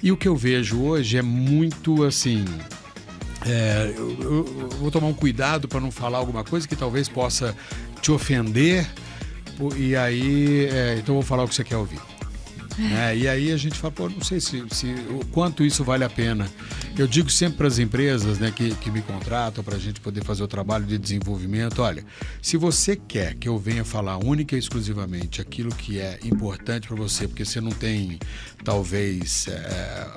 E o que eu vejo hoje é muito assim... eu vou tomar um cuidado para não falar alguma coisa que talvez possa te ofender, e aí então eu vou falar o que você quer ouvir. E aí a gente fala, pô, não sei se o quanto isso vale a pena. Eu digo sempre para as empresas, né, que me contratam para a gente poder fazer o trabalho de desenvolvimento, olha, se você quer que eu venha falar única e exclusivamente aquilo que é importante para você, porque você não tem, talvez,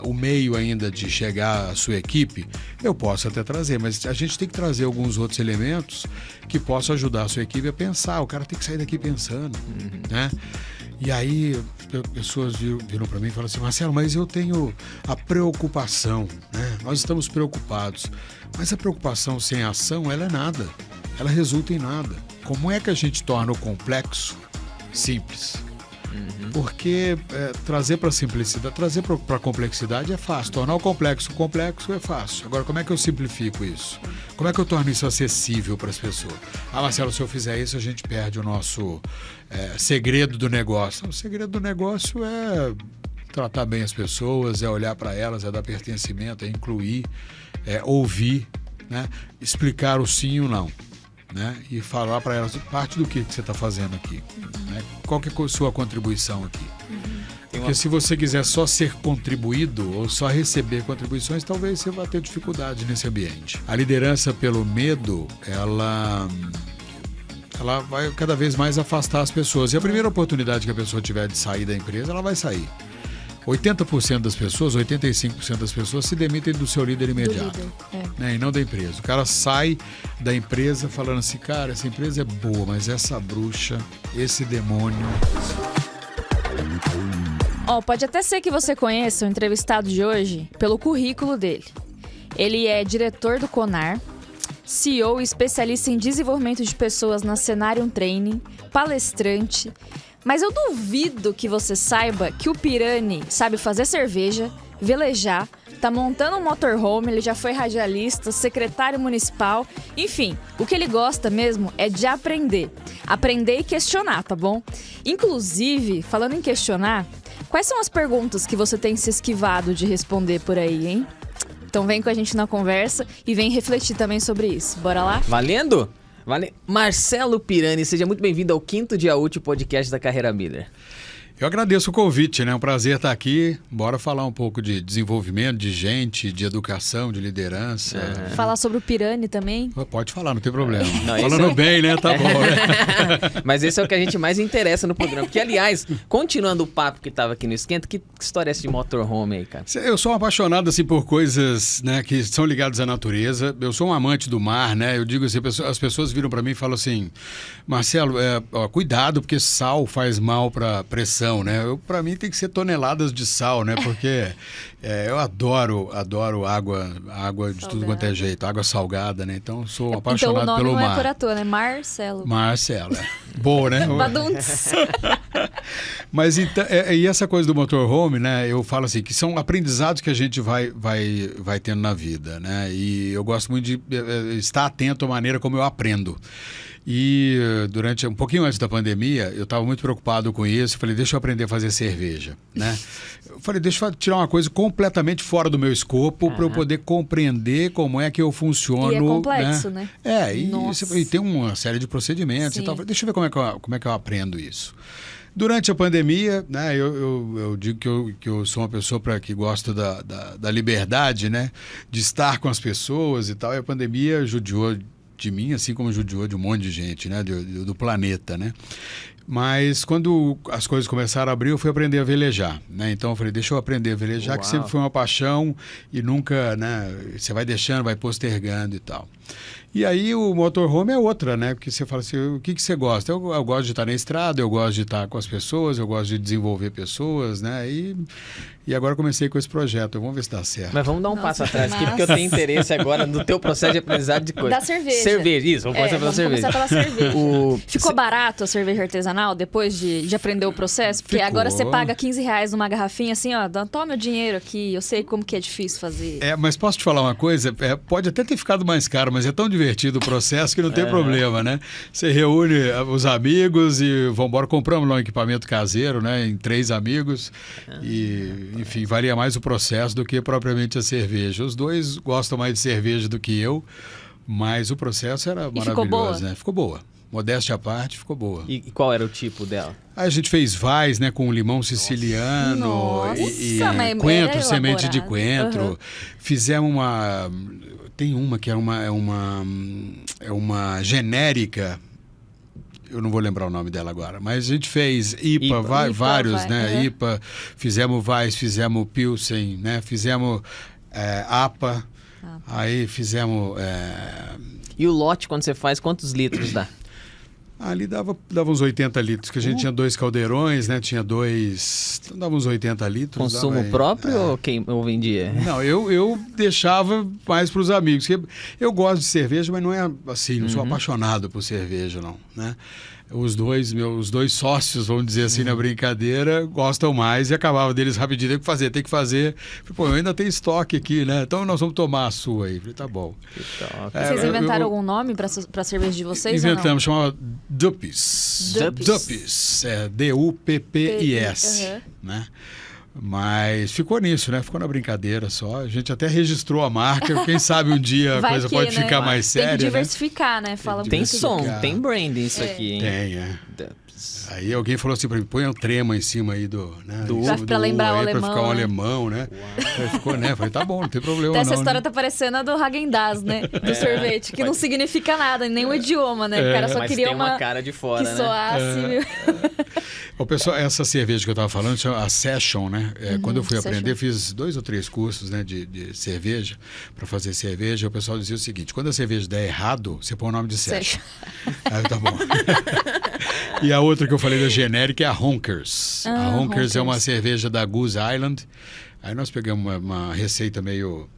o meio ainda de chegar à sua equipe, eu posso até trazer, mas a gente tem que trazer alguns outros elementos que possam ajudar a sua equipe a pensar. O cara tem que sair daqui pensando, né? E aí, pessoas viram para mim e falaram assim, Marcelo, mas eu tenho a preocupação, né? Nós estamos preocupados. Mas a preocupação sem ação, ela é nada. Ela resulta em nada. Como é que a gente torna o complexo simples? Porque trazer para a simplicidade, trazer para a complexidade é fácil. Tornar o complexo é fácil. Agora, como é que eu simplifico isso? Como é que eu torno isso acessível para as pessoas? Ah, Marcelo, se eu fizer isso, a gente perde o nosso segredo do negócio. O segredo do negócio é tratar bem as pessoas, é olhar para elas, é dar pertencimento, é incluir, é ouvir, né? Explicar o sim e o não. Né? E falar para elas parte do que você está fazendo aqui, né? Qual que é a sua contribuição aqui. Porque se você quiser só ser contribuído ou só receber contribuições, talvez você vá ter dificuldade nesse ambiente. A liderança pelo medo, ela vai cada vez mais afastar as pessoas. E a primeira oportunidade que a pessoa tiver de sair da empresa, ela vai sair. 80% das pessoas, 85% das pessoas se demitem do seu líder imediato, né? E não da empresa. O cara sai da empresa falando assim, cara, essa empresa é boa, mas essa bruxa, esse demônio... Pode até ser que você conheça o entrevistado de hoje pelo currículo dele. Ele é diretor do Conar, CEO e especialista em desenvolvimento de pessoas na Cenarium Training, palestrante... Mas eu duvido que você saiba que o Pirani sabe fazer cerveja, velejar, tá montando um motorhome, ele já foi radialista, secretário municipal, enfim, o que ele gosta mesmo é de aprender. Aprender e questionar, tá bom? Inclusive, falando em questionar, quais são as perguntas que você tem se esquivado de responder por aí, hein? Então vem com a gente na conversa e vem refletir também sobre isso. Bora lá? Valendo? Marcelo Pirani, seja muito bem-vindo ao 5º Dia Útil podcast da Carreira Miller. Eu agradeço o convite, né? É um prazer estar aqui. Bora falar um pouco de desenvolvimento, de gente, de educação, de liderança. Falar sobre o Pirani também? Pode falar, não tem problema. Não, falando bem, né? Tá bom, né? Mas esse é o que a gente mais interessa no programa. Porque, aliás, continuando o papo que estava aqui no Esquenta, que história é essa de motorhome aí, cara? Eu sou um apaixonado, assim, por coisas, né, que são ligadas à natureza. Eu sou um amante do mar, né? Eu digo assim, as pessoas viram para mim e falam assim, Marcelo, cuidado, porque sal faz mal para pressão. Né? Para mim tem que ser toneladas de sal, né? Porque eu adoro água de salgada. Tudo quanto é jeito, água salgada, né? Então sou apaixonado então, o nome pelo não mar. É por à toa, né? Marcelo, boa, né? Badunts. Mas então, e essa coisa do motorhome, né? Eu falo assim, que são aprendizados que a gente vai tendo na vida, né? E eu gosto muito de estar atento à maneira como eu aprendo. E durante um pouquinho antes da pandemia, eu estava muito preocupado com isso. Falei, deixa eu aprender a fazer cerveja, né? Eu falei, deixa eu tirar uma coisa completamente fora do meu escopo para eu poder compreender como é que eu funciono. E é complexo, né? E tem uma série de procedimentos e tal. Falei, deixa eu ver como é que eu aprendo isso. Durante a pandemia, né, eu digo que eu sou uma pessoa que gosta da liberdade, né? De estar com as pessoas e tal. E a pandemia judiou de mim, assim como judiou de um monte de gente, né? Do planeta, né? Mas quando as coisas começaram a abrir, eu fui aprender a velejar, né? Então eu falei, deixa eu aprender a velejar, Uau. Que sempre foi uma paixão e nunca, né? Você vai deixando, vai postergando e tal. E aí o motorhome é outra, né? Porque você fala assim, o que você gosta? Eu gosto de estar na estrada, eu gosto de estar com as pessoas, eu gosto de desenvolver pessoas, né? E agora comecei com esse projeto, vamos ver se dá certo. Mas vamos dar um passo atrás aqui, porque eu tenho interesse agora no teu processo de aprendizado de coisa. Da cerveja. Cerveja, isso, vamos começar pela cerveja. Ficou barato a cerveja artesanal? profissional depois de aprender o processo? Porque Ficou. agora você paga R$15 numa garrafinha assim, ó, toma meu dinheiro aqui, eu sei como que é difícil fazer. Mas posso te falar uma coisa? Pode até ter ficado mais caro, mas é tão divertido o processo que não tem problema, né? Você reúne os amigos e vambora, compramos lá um equipamento caseiro, né? Em 3 amigos e, enfim, varia mais o processo do que propriamente a cerveja. Os dois gostam mais de cerveja do que eu, mas o processo era maravilhoso, ficou boa? né? Ficou boa. Modéstia à parte, ficou boa. E qual era o tipo dela? Aí a gente fez vais, né, com limão siciliano Nossa, e mas coentro, era semente de elaborado. coentro. Uhum. Fizemos tem uma que é uma genérica. Eu não vou lembrar o nome dela agora, mas a gente fez IPA, vários, né? Uhum. IPA, fizemos vais, fizemos Pilsen, né? Fizemos APA, aí fizemos... E o lote, quando você faz, quantos litros dá? Ali dava uns 80 litros, que a gente tinha 2 caldeirões, né? Tinha 2... Então dava uns 80 litros. Consumo próprio ou vendia? Não, eu deixava mais para os amigos. Porque eu gosto de cerveja, mas não é assim, não sou apaixonado por cerveja, não, né? Os dois sócios, vamos dizer assim, na brincadeira, gostam mais e acabava deles rapidinho. Tem que fazer. Pô, eu ainda tenho estoque aqui, né? Então nós vamos tomar a sua aí. Falei, tá bom. Vocês inventaram algum nome para cerveja de vocês Inventamos, ou não? chamava Duppis. Duppis. Duppis. Duppis, Uhum. né? Mas ficou nisso, né? Ficou na brincadeira só. A gente até registrou a marca. Quem sabe um dia a Vai coisa que, pode né? ficar mais Tem séria, que né? diversificar, né? Fala Tem Tem muito. som, diversificar. tem branding isso aqui, hein? Tem. Dups. Aí alguém falou assim pra mim, põe um trema em cima aí do... Né? Do em U. cima Pra do lembrar U o aí, pra alemão, ficar um né? alemão, né? Aí ficou, né? Falei, tá bom, não tem problema Até não. essa história né? tá parecendo a do Häagen-Dazs, né? Do sorvete, que não significa nada, em nenhum idioma, né? O cara só Mas queria tem uma cara de fora, que né? soasse. O pessoal, essa cerveja que eu estava falando, chama a Session, né? Quando eu fui Session. aprender, fiz 2 ou 3 cursos, né, de cerveja, para fazer cerveja. O pessoal dizia o seguinte: quando a cerveja der errado, você põe o nome de Session. Aí tá bom. E a outra que eu falei da genérica é a Honkers. A Honkers é uma cerveja da Goose Island. Aí nós pegamos uma receita meio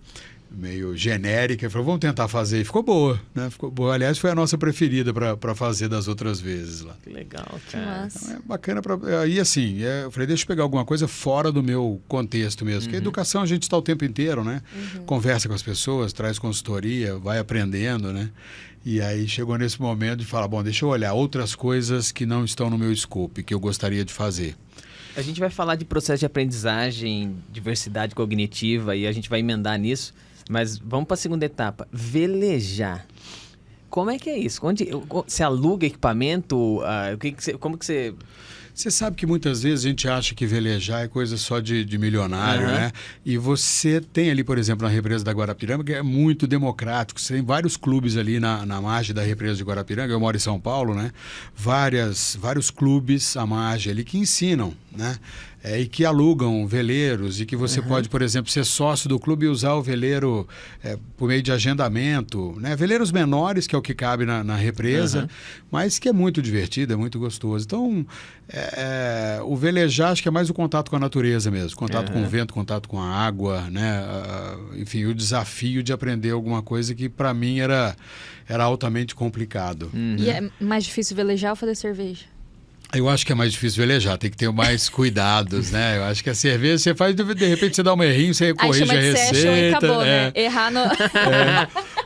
genérica e falou, vamos tentar fazer. E ficou boa, né? Ficou boa. Aliás, foi a nossa preferida para fazer das outras vezes lá. Que legal, Que cara. massa. Então, é bacana. Aí, assim, eu falei, deixa eu pegar alguma coisa fora do meu contexto mesmo. Porque a educação a gente está o tempo inteiro, né? Conversa com as pessoas, traz consultoria, vai aprendendo, né? E aí chegou nesse momento de falar, bom, deixa eu olhar outras coisas que não estão no meu scope, que eu gostaria de fazer. A gente vai falar de processo de aprendizagem, diversidade cognitiva, e a gente vai emendar nisso. Mas vamos para a segunda etapa, velejar. Como é que é isso? Você aluga equipamento? Como que você... Você sabe que muitas vezes a gente acha que velejar é coisa só de milionário, né? E você tem ali, por exemplo, na represa da Guarapiranga, que é muito democrático. Você tem vários clubes ali na margem da represa de Guarapiranga. Eu moro em São Paulo, né? Vários clubes à margem ali que ensinam, né? E que alugam veleiros e que você pode, por exemplo, ser sócio do clube e usar o veleiro por meio de agendamento, né? Veleiros menores, que é o que cabe na represa, mas que é muito divertido, é muito gostoso. Então, o velejar acho que é mais o contato com a natureza mesmo, contato com o vento, contato com a água, né? Enfim, o desafio de aprender alguma coisa que para mim era altamente complicado. E é mais difícil velejar ou fazer cerveja? Eu acho que é mais difícil velejar, tem que ter mais cuidados, né? Eu acho que a cerveja você faz, de repente você dá um errinho, você Aí corrige chama a de receita. session e acabou, né? Errar no...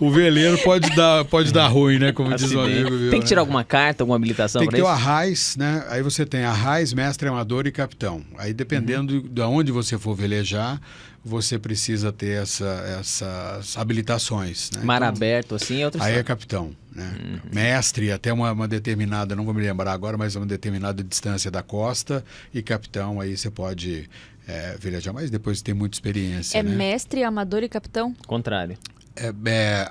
O veleiro pode dar ruim, né? Como diz o Acidente. amigo. Viu, Tem que tirar né? alguma carta, alguma habilitação Tem que para ter o isso? arraiz, né? Aí você tem arraiz, mestre, amador e capitão. Aí dependendo de onde você for velejar, você precisa ter essas habilitações, né? Mar Então, aberto, assim, é outra aí é história. capitão, né? Mestre, até uma determinada, não vou me lembrar agora, mas uma determinada distância da costa, e capitão, aí você pode velejar, mas depois tem muita experiência, É né? mestre, amador e capitão? Contrário.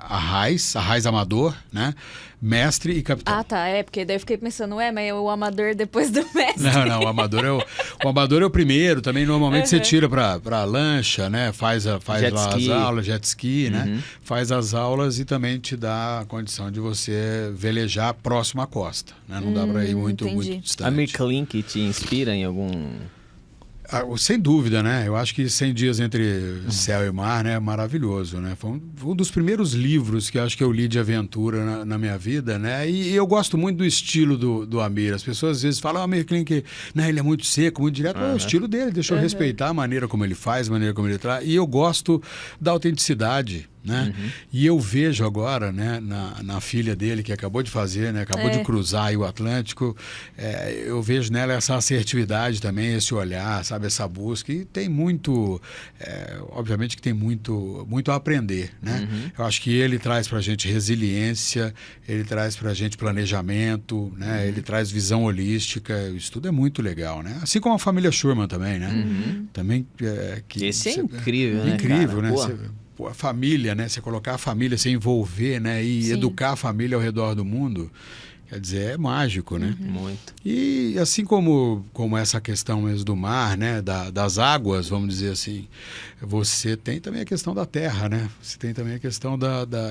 Arraiz amador, né? Mestre e capitão. Ah, tá. Porque daí eu fiquei pensando, mas é o amador depois do mestre. Não, o amador é o primeiro. Também normalmente você tira para lancha, né? Faz lá as aulas, jet ski, né? Faz as aulas e também te dá a condição de você velejar próximo à costa, né? Não dá para ir muito entendi. distante. A Michelin que te inspira em algum... Sem dúvida, né? Eu acho que 100 Dias Entre Céu e Mar, né? É maravilhoso, né? Foi um dos primeiros livros que eu acho que eu li de aventura na minha vida, né? E eu gosto muito do estilo do Amir. As pessoas às vezes falam, Amir Klink, né? Ele é muito seco, muito direto. É o estilo dele, deixa eu respeitar a maneira como ele faz, a maneira como ele traz. E eu gosto da autenticidade, né? E eu vejo agora, né, na filha dele, que acabou de fazer, né, acabou de cruzar aí o Atlântico, eu vejo nela essa assertividade também, esse olhar, sabe, essa busca, e tem muito, obviamente que tem muito a aprender, né? Eu acho que ele traz pra gente resiliência, ele traz pra gente planejamento, né? Ele traz visão holística, isso tudo é muito legal, né? Assim como a família Schurman também, né? Também, esse é incrível, né, incrível, cara? né? A família, né? Você colocar a família, se envolver, né? E educar a família ao redor do mundo, quer dizer, é mágico, né? Muito. E assim como essa questão mesmo do mar, né? Das águas, vamos dizer assim, você tem também a questão da terra, né? Você tem também a questão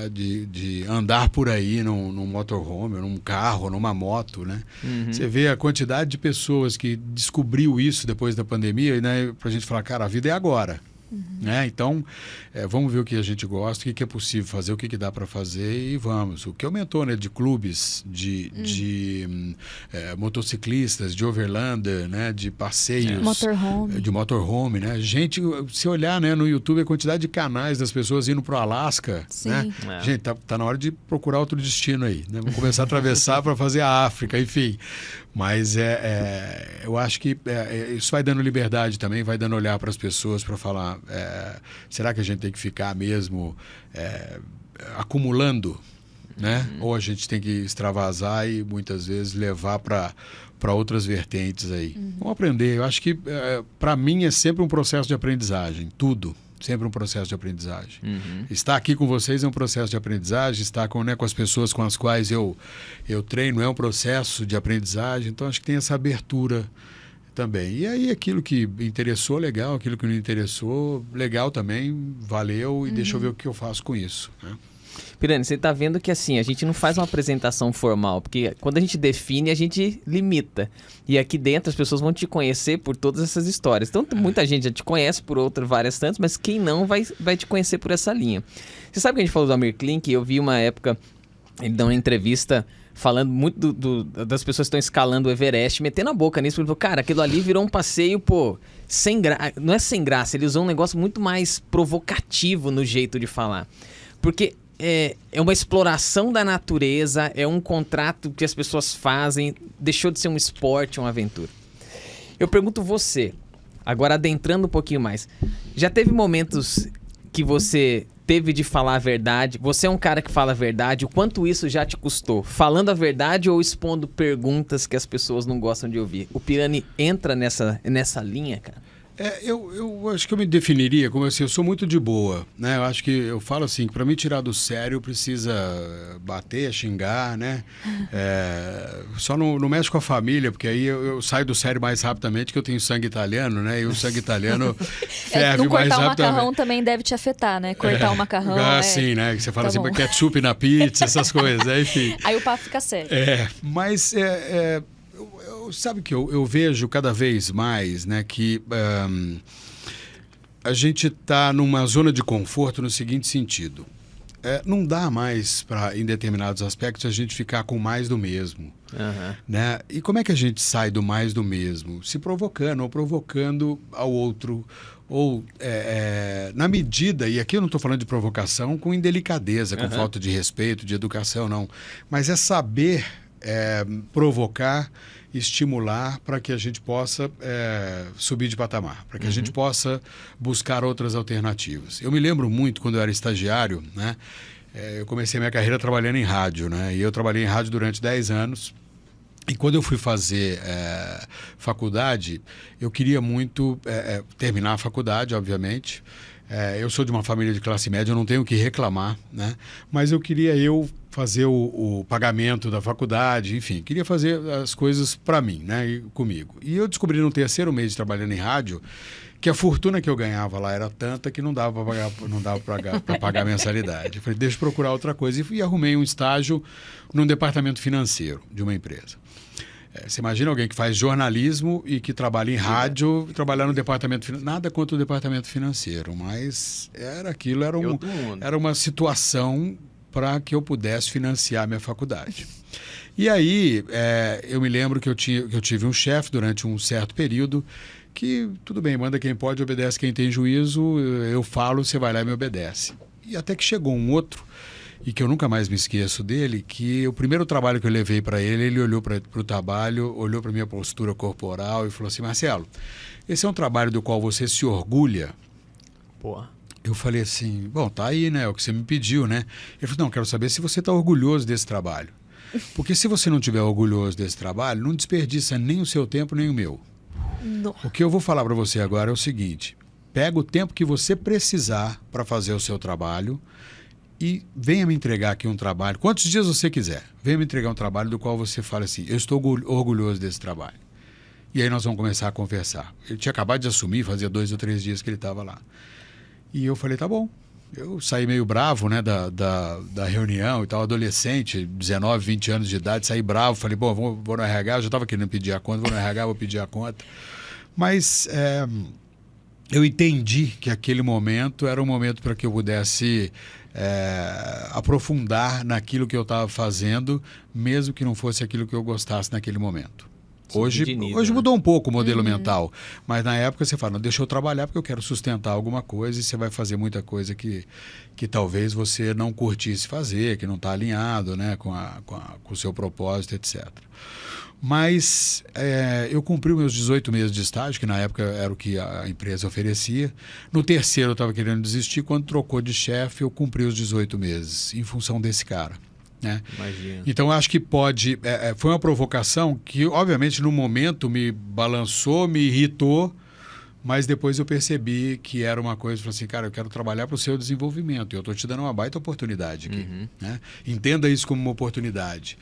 de andar por aí num motorhome, num carro, numa moto, né? Você vê a quantidade de pessoas que descobriu isso depois da pandemia, né? Pra gente falar, cara, a vida é agora. Né? Então, vamos ver o que a gente gosta, o que é possível fazer, o que dá para fazer e vamos. O que aumentou, né, de clubes, de motociclistas, de overlander, né, de passeios, de motorhome, né? Gente, se olhar, né, no YouTube a quantidade de canais das pessoas indo para o Alasca, né? Gente, tá na hora de procurar outro destino aí, né? Vamos começar a atravessar para fazer a África, enfim. Mas eu acho que isso vai dando liberdade também, vai dando olhar para as pessoas para falar, será que a gente tem que ficar mesmo acumulando, né? Ou a gente tem que extravasar e muitas vezes levar para outras vertentes aí. Vamos aprender. Eu acho que para mim é sempre um processo de aprendizagem, tudo. Sempre um processo de aprendizagem. Estar aqui com vocês é um processo de aprendizagem, estar com as pessoas com as quais eu treino é um processo de aprendizagem, então acho que tem essa abertura também. E aí aquilo que interessou, legal, aquilo que não interessou, legal também, valeu, e deixa eu ver o que eu faço com isso, né? Pirani, você está vendo que assim, a gente não faz uma apresentação formal, porque quando a gente define, a gente limita. E aqui dentro as pessoas vão te conhecer por todas essas histórias. Então muita gente já te conhece por várias tantas, mas quem não vai te conhecer por essa linha. Você sabe que a gente falou do Amir Klink? Eu vi uma época, ele deu uma entrevista falando muito das pessoas que estão escalando o Everest, metendo a boca nisso. Ele falou, cara, aquilo ali virou um passeio, não é sem graça, ele usou um negócio muito mais provocativo no jeito de falar. Porque é uma exploração da natureza, é um contrato que as pessoas fazem, deixou de ser um esporte, uma aventura. Eu pergunto você, agora adentrando um pouquinho mais, já teve momentos que você teve de falar a verdade? Você é um cara que fala a verdade, o quanto isso já te custou? Falando a verdade ou expondo perguntas que as pessoas não gostam de ouvir? O Pirani entra nessa linha, cara? Eu acho que eu me definiria como assim, eu sou muito de boa, né? Eu acho que eu falo assim, que para me tirar do sério precisa bater, xingar, né? Só não mexe com a família, porque aí eu saio do sério mais rapidamente, que eu tenho sangue italiano, né? E o sangue italiano ferve mais rapidamente. Cortar o macarrão também deve te afetar, né? Cortar o macarrão. Sim, né? Que você fala tá assim, ketchup na pizza, essas coisas, né? Enfim. Aí o papo fica sério. Mas sabe que eu vejo cada vez mais, né, que a gente está numa zona de conforto no seguinte sentido. Não dá mais para, em determinados aspectos, a gente ficar com mais do mesmo. Né? E como é que a gente sai do mais do mesmo? Se provocando ou provocando ao outro. Ou na medida, e aqui eu não estou falando de provocação com indelicadeza, com falta de respeito, de educação, não. Mas é saber provocar, estimular para que a gente possa subir de patamar, para que a gente possa buscar outras alternativas. Eu me lembro muito quando eu era estagiário, né? Eu comecei minha carreira trabalhando em rádio, né? E eu trabalhei em rádio durante 10 anos. E quando eu fui fazer faculdade, eu queria muito terminar a faculdade, obviamente. Eu sou de uma família de classe média, eu não tenho o que reclamar, né? Mas eu queria fazer o pagamento da faculdade, enfim, queria fazer as coisas para mim, né, e comigo. E eu descobri no terceiro mês de trabalhando em rádio que a fortuna que eu ganhava lá era tanta que não dava para pagar a mensalidade. Eu falei, deixa eu procurar outra coisa. E arrumei um estágio num departamento financeiro de uma empresa. Você imagina alguém que faz jornalismo e que trabalha em rádio, trabalhar no departamento financeiro. Nada contra o departamento financeiro, mas era uma situação para que eu pudesse financiar minha faculdade. E aí, eu me lembro que eu tive um chefe durante um certo período que, tudo bem, manda quem pode, obedece quem tem juízo, eu falo, você vai lá e me obedece. E até que chegou um outro, e que eu nunca mais me esqueço dele, que o primeiro trabalho que eu levei para ele olhou para o trabalho, olhou para a minha postura corporal e falou assim: Marcelo, esse é um trabalho do qual você se orgulha? Porra. Eu falei assim, bom, tá aí, né? É o que você me pediu, né? Ele falou, não, quero saber se você está orgulhoso desse trabalho. Porque se você não estiver orgulhoso desse trabalho, não desperdiça nem o seu tempo, nem o meu. Não. O que eu vou falar para você agora é o seguinte: pega o tempo que você precisar para fazer o seu trabalho e venha me entregar aqui um trabalho, quantos dias você quiser, venha me entregar um trabalho do qual você fala assim, eu estou orgulhoso desse trabalho. E aí nós vamos começar a conversar. Ele tinha acabado de assumir, fazia 2 ou 3 dias que ele estava lá. E eu falei, tá bom. Eu saí meio bravo, né, da reunião e tal, adolescente, 19, 20 anos de idade, saí bravo, falei, bom, vou no RH, eu já estava querendo pedir a conta, vou no RH, vou pedir a conta. Mas eu entendi que aquele momento era um momento para que eu pudesse aprofundar naquilo que eu estava fazendo, mesmo que não fosse aquilo que eu gostasse naquele momento. Hoje mudou um pouco o modelo mental, mas na época você fala, não, deixa eu trabalhar porque eu quero sustentar alguma coisa e você vai fazer muita coisa que talvez você não curtisse fazer, que não está alinhado, né, com o seu propósito, etc. Mas eu cumpri meus 18 meses de estágio, que na época era o que a empresa oferecia. No terceiro eu estava querendo desistir, quando trocou de chefe eu cumpri os 18 meses, em função desse cara. Né? Então, acho que foi uma provocação que, obviamente, no momento me balançou, me irritou, mas depois eu percebi que era uma coisa, falei assim, cara, eu quero trabalhar para o seu desenvolvimento e eu estou te dando uma baita oportunidade aqui. Né? Entenda isso como uma oportunidade.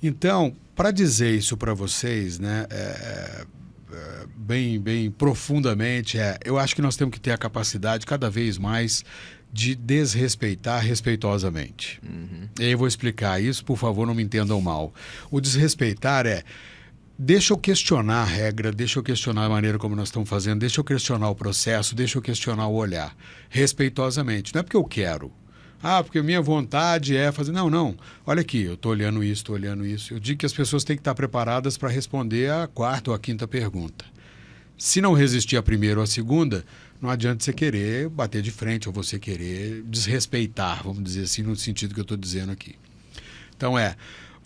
Então, para dizer isso para vocês, né, bem profundamente, eu acho que nós temos que ter a capacidade cada vez mais de desrespeitar respeitosamente. E aí eu vou explicar isso, por favor, não me entendam mal. O desrespeitar deixa eu questionar a regra, deixa eu questionar a maneira como nós estamos fazendo, deixa eu questionar o processo, deixa eu questionar o olhar, respeitosamente. Não é porque eu quero. Porque minha vontade é fazer... Não. Olha aqui, eu estou olhando isso, estou olhando isso. Eu digo que as pessoas têm que estar preparadas para responder a 4ª ou a 5ª pergunta. Se não resistir à primeira ou à segunda, não adianta você querer bater de frente ou você querer desrespeitar, vamos dizer assim, no sentido que eu estou dizendo aqui. Então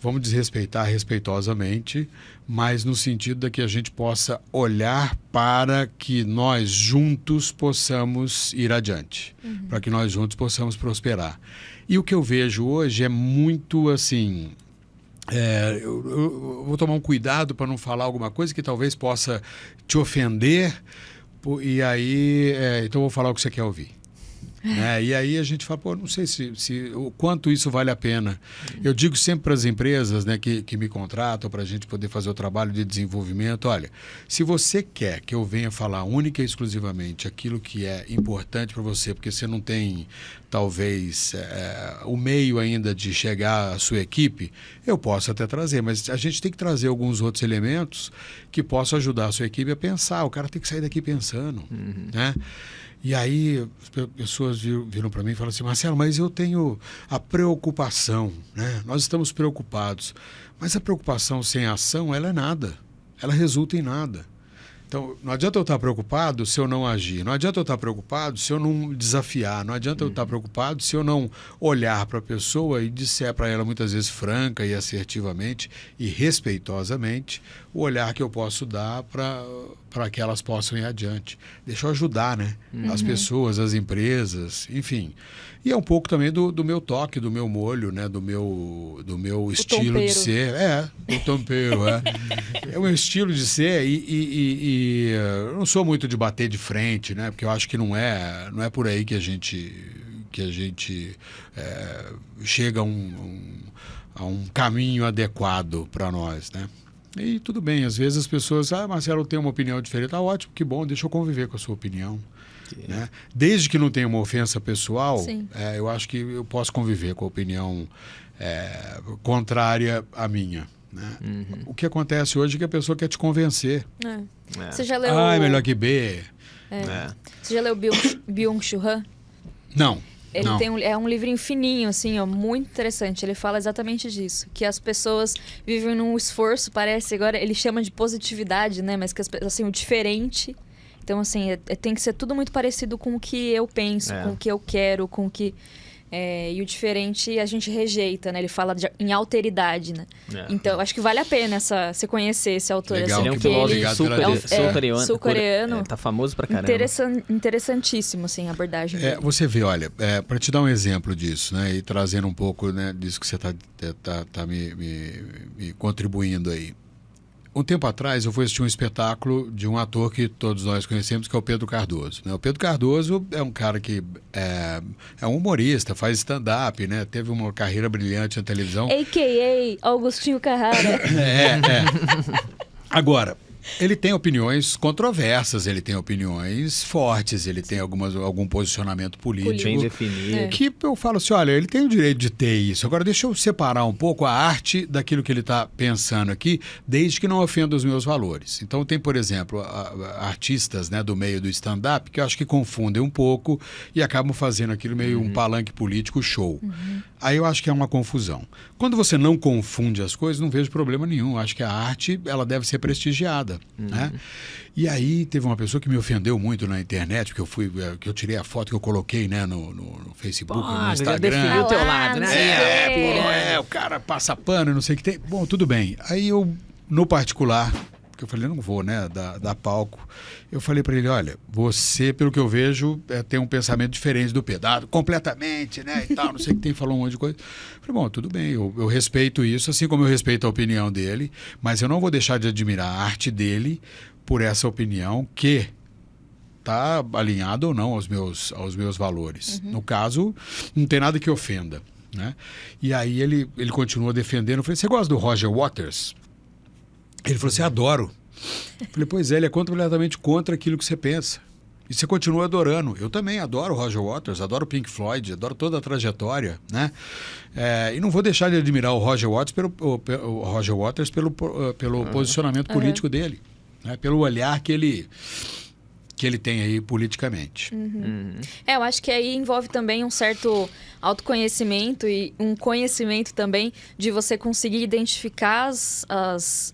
vamos desrespeitar respeitosamente, mas no sentido de que a gente possa olhar para que nós juntos possamos ir adiante, para que nós juntos possamos prosperar. E o que eu vejo hoje é muito assim... eu vou tomar um cuidado para não falar alguma coisa que talvez possa te ofender, e aí então eu vou falar o que você quer ouvir. Né? E aí a gente fala, não sei o quanto isso vale a pena. Eu digo sempre para as empresas, né, que me contratam para a gente poder fazer o trabalho de desenvolvimento, olha, se você quer que eu venha falar única e exclusivamente aquilo que é importante para você, porque você não tem talvez o meio ainda de chegar à sua equipe, eu posso até trazer, mas a gente tem que trazer alguns outros elementos que possam ajudar a sua equipe a pensar. O cara tem que sair daqui pensando, né? E aí as pessoas viram para mim e falaram assim, Marcelo, mas eu tenho a preocupação, né? Nós estamos preocupados, mas a preocupação sem ação, ela é nada, ela resulta em nada. Então, não adianta eu estar preocupado se eu não agir, não adianta eu estar preocupado se eu não desafiar, não adianta eu estar preocupado se eu não olhar para a pessoa e disser para ela muitas vezes franca e assertivamente e respeitosamente o olhar que eu posso dar para que elas possam ir adiante. Deixa eu ajudar, né? As pessoas, as empresas, enfim. E é um pouco também do meu toque, do meu molho, né? Do meu estilo de ser. Do tompeiro, é o meu estilo de ser e eu não sou muito de bater de frente, né? Porque eu acho que não é por aí que a gente chega a um caminho adequado para nós, né? E tudo bem, às vezes as pessoas, Marcelo, tem uma opinião diferente, ótimo, que bom, deixa eu conviver com a sua opinião. Né? Desde que não tenha uma ofensa pessoal, eu acho que eu posso conviver com a opinião contrária à minha. Né? O que acontece hoje é que a pessoa quer te convencer. Você já leu... É melhor que B. Você já leu Byung-Chul Han? Não. Ele não. é um livrinho fininho, assim, ó, muito interessante. Ele fala exatamente disso. Que as pessoas vivem num esforço, parece, agora ele chama de positividade, né? Mas que assim, o diferente... Então, assim, tem que ser tudo muito parecido com o que eu penso, com o que eu quero, com o que... e o diferente a gente rejeita, né? Ele fala em alteridade, né? Então, acho que vale a pena você conhecer esse autor. Legal, assim, ele é um filósofo sul-coreano. Tá famoso pra caramba. Interessantíssimo, assim, a abordagem dele. Você vê, olha, para te dar um exemplo disso, né? E trazendo um pouco, né, disso que você tá me contribuindo aí. Um tempo atrás eu fui assistir um espetáculo de um ator que todos nós conhecemos, que é o Pedro Cardoso. Né? O Pedro Cardoso é um cara que é um humorista, faz stand-up, né? Teve uma carreira brilhante na televisão. A.K.A. Augustinho Carrara. Agora, ele tem opiniões controversas, ele tem opiniões fortes, ele tem algum posicionamento político. Bem definido. Que eu falo assim, olha, ele tem o direito de ter isso. Agora, deixa eu separar um pouco a arte daquilo que ele está pensando aqui, desde que não ofenda os meus valores. Então, tem, por exemplo, artistas, né, do meio do stand-up que eu acho que confundem um pouco e acabam fazendo aquilo meio um palanque político show. Aí eu acho que é uma confusão. Quando você não confunde as coisas, não vejo problema nenhum. Eu acho que a arte, ela deve ser prestigiada. Né? E aí teve uma pessoa que me ofendeu muito na internet, porque eu tirei a foto que eu coloquei, né, no Facebook, no Instagram. Já definiu o teu lado, né? O cara passa pano, não sei o que tem. Bom, tudo bem. Aí eu, no particular, que eu falei, não vou, né, dar palco. Eu falei para ele, olha, você, pelo que eu vejo, tem um pensamento diferente do Pedro, completamente, né, e tal, não sei o que tem, falou um monte de coisa. Eu falei, bom, tudo bem, eu respeito isso, assim como eu respeito a opinião dele, mas eu não vou deixar de admirar a arte dele por essa opinião que está alinhada ou não aos meus valores. No caso, não tem nada que ofenda, né? E aí ele continua defendendo. Eu falei, você gosta do Roger Waters? Ele falou assim, adoro. Eu falei, pois é, ele é completamente contra aquilo que você pensa. E você continua adorando. Eu também adoro o Roger Waters, adoro o Pink Floyd, adoro toda a trajetória, né? E não vou deixar de admirar o Roger Waters pelo posicionamento político dele, né? Pelo olhar que ele tem aí politicamente. Eu acho que aí envolve também um certo autoconhecimento e um conhecimento também de você conseguir identificar os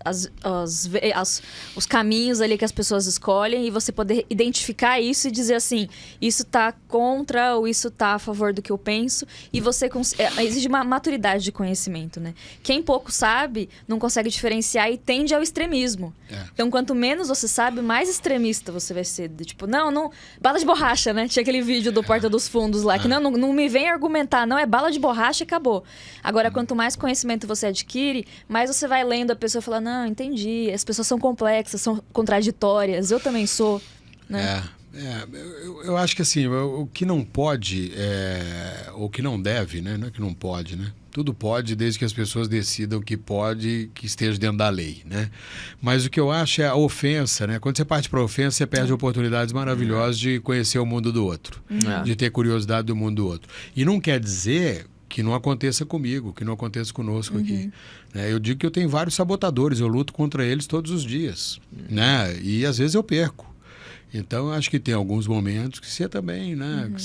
caminhos ali que as pessoas escolhem e você poder identificar isso e dizer assim, isso tá contra ou isso tá a favor do que eu penso, e você exige uma maturidade de conhecimento, né? Quem pouco sabe não consegue diferenciar e tende ao extremismo. Então, quanto menos você sabe, mais extremista você vai ser. Tipo, não, bala de borracha, né? Tinha aquele vídeo do Porta dos Fundos lá, que não me vem argumentar, não, é bala de borracha e acabou. Agora, quanto mais conhecimento você adquire, mais você vai lendo a pessoa e fala, não, entendi, as pessoas são complexas, são contraditórias, eu também sou, né? Eu acho que assim, o que não pode, o que não deve, né? Não é que não pode, né? Tudo pode, desde que as pessoas decidam que pode, que esteja dentro da lei, né? Mas o que eu acho é a ofensa, né? Quando você parte para a ofensa, você perde oportunidades maravilhosas de conhecer o mundo do outro, de ter curiosidade do mundo do outro. E não quer dizer que não aconteça comigo, que não aconteça conosco aqui. Eu digo que eu tenho vários sabotadores, eu luto contra eles todos os dias, né? E às vezes eu perco. Então, eu acho que tem alguns momentos que você também, né? Que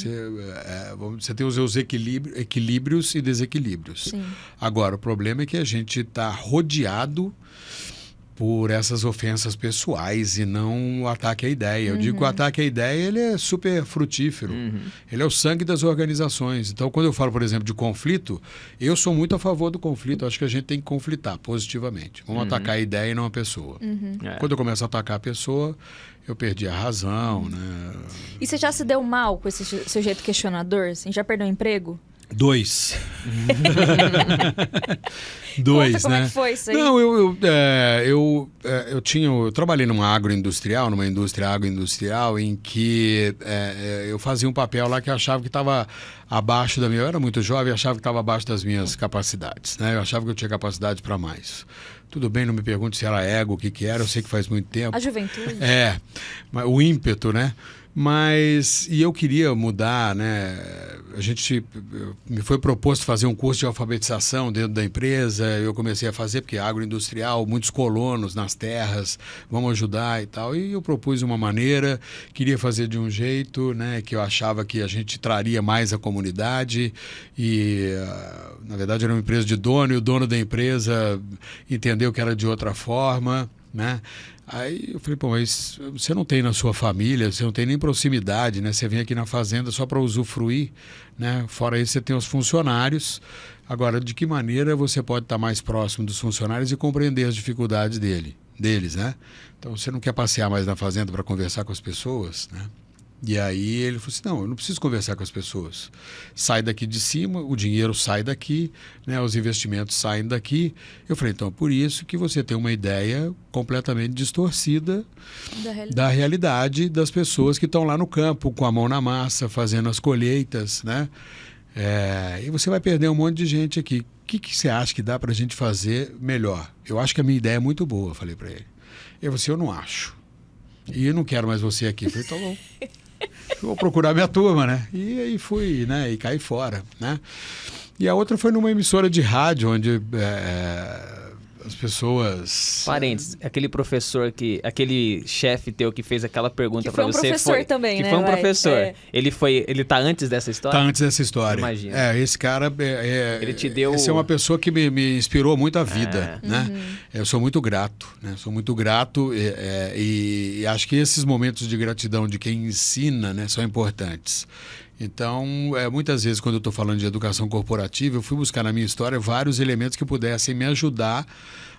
você tem os seus equilíbrios e desequilíbrios. Sim. Agora, o problema é que a gente está rodeado por essas ofensas pessoais e não o ataque à ideia. Eu digo que o ataque à ideia, ele é super frutífero. Ele é o sangue das organizações. Então, quando eu falo, por exemplo, de conflito, eu sou muito a favor do conflito. Eu acho que a gente tem que conflitar positivamente. Vamos atacar a ideia e não a pessoa. Quando eu começo a atacar a pessoa, eu perdi a razão, né? E você já se deu mal com esse seu jeito questionador? Assim, já perdeu o emprego? 2. Conta como é que foi isso aí? Não, eu trabalhei numa indústria agroindustrial em que eu fazia um papel lá que eu achava que estava abaixo da minha... Eu era muito jovem e achava que estava abaixo das minhas capacidades, né? Eu achava que eu tinha capacidade para mais. Tudo bem, não me pergunte se era ego, o que era, eu sei que faz muito tempo. A juventude. Mas o ímpeto, né? E eu queria mudar, né? Me foi proposto fazer um curso de alfabetização dentro da empresa, eu comecei a fazer, porque agroindustrial, muitos colonos nas terras, vamos ajudar e tal. E eu propus uma maneira, queria fazer de um jeito, né, que eu achava que a gente traria mais a comunidade. E, na verdade, era uma empresa de dono, e o dono da empresa entendeu que era de outra forma, né? Aí eu falei, pô, mas você não tem na sua família, você não tem nem proximidade, né? Você vem aqui na fazenda só para usufruir, né? Fora isso, você tem os funcionários. Agora, de que maneira você pode estar mais próximo dos funcionários e compreender as dificuldades deles, né? Então, você não quer passear mais na fazenda para conversar com as pessoas, né? E aí ele falou assim, não, eu não preciso conversar com as pessoas. Sai daqui de cima, o dinheiro sai daqui, né, os investimentos saem daqui. Eu falei, então, por isso que você tem uma ideia completamente distorcida da realidade das pessoas que estão lá no campo, com a mão na massa, fazendo as colheitas, né? E você vai perder um monte de gente aqui. O que você acha que dá para a gente fazer melhor? Eu acho que a minha ideia é muito boa, eu falei para ele. Eu falei assim, eu não acho. E eu não quero mais você aqui. Eu falei, tá bom. Eu vou procurar minha turma, né? E aí fui, né? E caí fora, né? E a outra foi numa emissora de rádio, onde as pessoas... Parênteses, aquele chefe teu que fez aquela pergunta para você... Que foi um professor também, né? Que foi um professor. Ele tá antes dessa história? Tá antes dessa história. Imagina. Esse cara... Ele te deu... Esse é uma pessoa que me inspirou muito a vida, né? Eu sou muito grato, né? Sou muito grato e acho que esses momentos de gratidão de quem ensina, né, são importantes. Então, muitas vezes, quando eu estou falando de educação corporativa, eu fui buscar na minha história vários elementos que pudessem me ajudar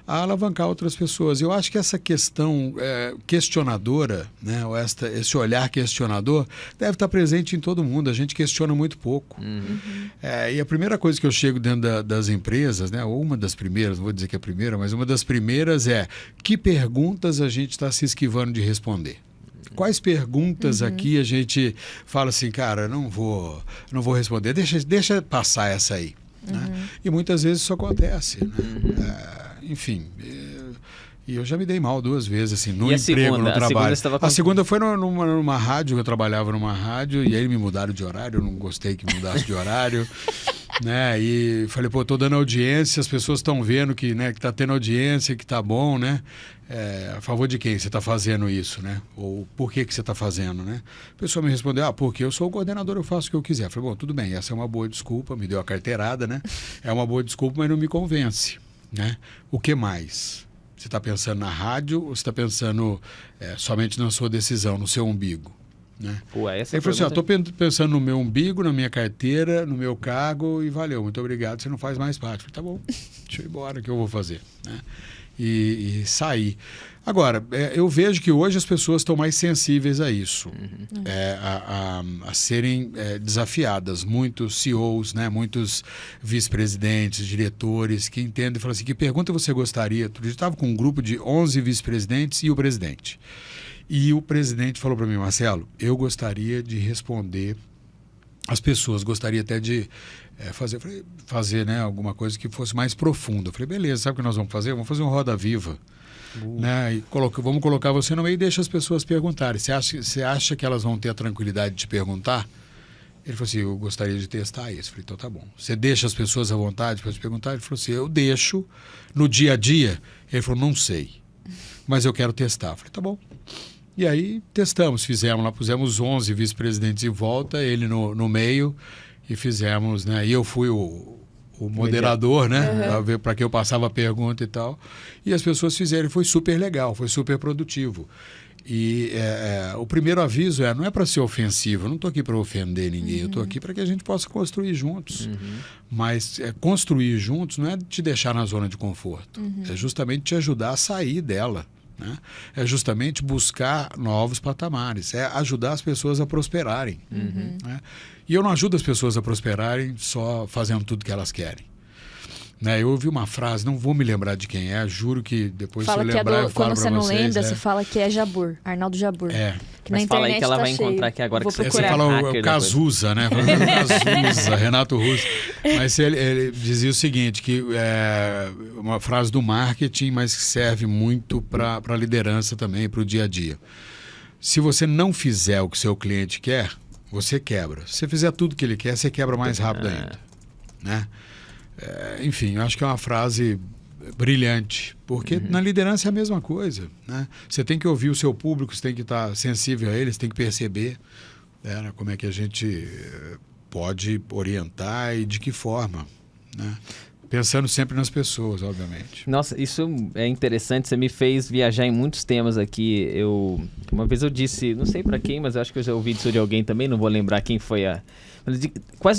a alavancar outras pessoas. Eu acho que essa questão questionadora, né, ou esse olhar questionador, deve estar presente em todo mundo. A gente questiona muito pouco. E a primeira coisa que eu chego dentro das empresas, né, ou uma das primeiras, não vou dizer que é a primeira, mas uma das primeiras é: que perguntas a gente está se esquivando de responder? Quais perguntas aqui a gente fala assim, cara, não vou responder, deixa passar essa aí. Né? E muitas vezes isso acontece. Né? Enfim, e eu já me dei mal 2 vezes, assim, no emprego, no trabalho. A segunda foi numa rádio, eu trabalhava numa rádio, e aí me mudaram de horário, eu não gostei que mudasse de horário. Né? E falei, pô, tô dando audiência, as pessoas estão vendo que, né, que tá tendo audiência, que tá bom, né? A favor de quem você está fazendo isso, né? Ou por que você está fazendo, né? A pessoa me respondeu, porque eu sou o coordenador, eu faço o que eu quiser. Eu falei, bom, tudo bem, essa é uma boa desculpa, me deu a carteirada, né? É uma boa desculpa, mas não me convence, né? O que mais? Você está pensando na rádio ou você está pensando somente na sua decisão, no seu umbigo? Né? Essa ele falou assim, estou pensando no meu umbigo, na minha carteira, no meu cargo, e valeu, muito obrigado, você não faz mais parte. Eu falei, tá bom, deixa eu ir embora, o que eu vou fazer? Né? E sair. Agora, eu vejo que hoje as pessoas estão mais sensíveis a isso, a serem desafiadas. Muitos CEOs, né, muitos vice-presidentes, diretores que entendem e falam assim, que pergunta você gostaria? Eu estava com um grupo de 11 vice-presidentes e o presidente. E o presidente falou para mim, Marcelo, eu gostaria de responder as pessoas, gostaria até de fazer né, alguma coisa que fosse mais profunda. Eu falei, beleza, sabe o que nós vamos fazer? Vamos fazer um Roda Viva. Né? E vamos colocar você no meio e deixa as pessoas perguntarem. Você acha que elas vão ter a tranquilidade de te perguntar? Ele falou assim, eu gostaria de testar isso. Eu falei, então tá bom. Você deixa as pessoas à vontade para te perguntar? Ele falou assim, eu deixo no dia a dia. Ele falou, não sei, mas eu quero testar. Eu falei, tá bom. E aí testamos, pusemos 11 vice-presidentes em volta, ele no meio, e fizemos, né? E eu fui o moderador, né? Para que eu passava a pergunta e tal. E as pessoas fizeram, foi super legal, foi super produtivo. E o primeiro aviso não é para ser ofensivo, eu não estou aqui para ofender ninguém, eu estou aqui para que a gente possa construir juntos. Mas construir juntos não é te deixar na zona de conforto, é justamente te ajudar a sair dela. Né? É justamente buscar novos patamares, é ajudar as pessoas a prosperarem. Né? E eu não ajudo as pessoas a prosperarem só fazendo tudo que elas querem. Né? Eu ouvi uma frase, não vou me lembrar de quem juro que depois se eu lembrar eu falo para vocês. Quando você não lembra, você fala que é Jabur, Arnaldo Jabur. Que mas fala aí que ela vai encontrar aqui agora. Vou que procurar. Você fala o Cazuza, né? Cazuza, Renato Russo. Mas ele dizia o seguinte, que é uma frase do marketing, mas que serve muito para a liderança também, para o dia a dia. Se você não fizer o que seu cliente quer, você quebra. Se você fizer tudo que ele quer, você quebra mais rápido ainda. Né? Enfim, eu acho que é uma frase brilhante, porque na liderança é a mesma coisa. Né? Você tem que ouvir o seu público, você tem que estar sensível a eles, tem que perceber como é que a gente pode orientar e de que forma. Né? Pensando sempre nas pessoas, obviamente. Nossa, isso é interessante. Você me fez viajar em muitos temas aqui. Uma vez eu disse, não sei pra quem, mas eu acho que eu já ouvi isso de alguém também, não vou lembrar quem foi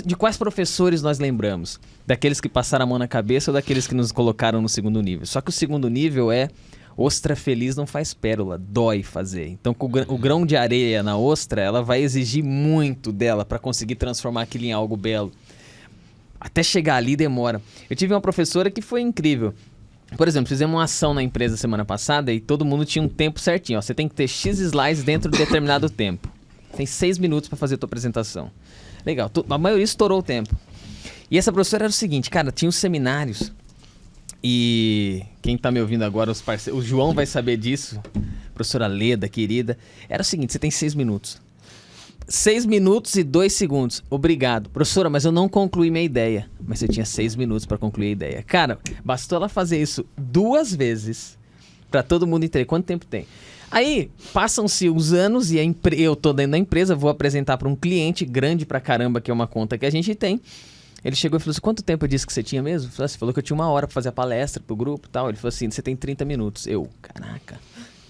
de quais professores nós lembramos? Daqueles que passaram a mão na cabeça ou daqueles que nos colocaram no segundo nível? Só que o segundo nível é ostra feliz não faz pérola, dói fazer. Então, com o grão de areia na ostra, ela vai exigir muito dela pra conseguir transformar aquilo em algo belo. Até chegar ali demora. Eu tive uma professora que foi incrível. Por exemplo, fizemos uma ação na empresa semana passada e todo mundo tinha um tempo certinho. Ó, você tem que ter X slides dentro de determinado tempo. Tem 6 minutos para fazer a tua apresentação. Legal, a maioria estourou o tempo. E essa professora era o seguinte, cara, tinha os seminários e quem tá me ouvindo agora, os parceiros, o João vai saber disso, professora Leda, querida. Era o seguinte, você tem 6 minutos. 6 minutos e 2 segundos. Obrigado. Professora, mas eu não concluí minha ideia. Mas você tinha 6 minutos para concluir a ideia. Cara, bastou ela fazer isso 2 vezes para todo mundo entender. Quanto tempo tem? Aí, passam-se os anos e eu tô dentro da empresa, vou apresentar para um cliente grande pra caramba, que é uma conta que a gente tem. Ele chegou e falou assim, quanto tempo eu disse que você tinha mesmo? Você falou que eu tinha 1 hora para fazer a palestra pro grupo e tal. Ele falou assim, você tem 30 minutos. Caraca.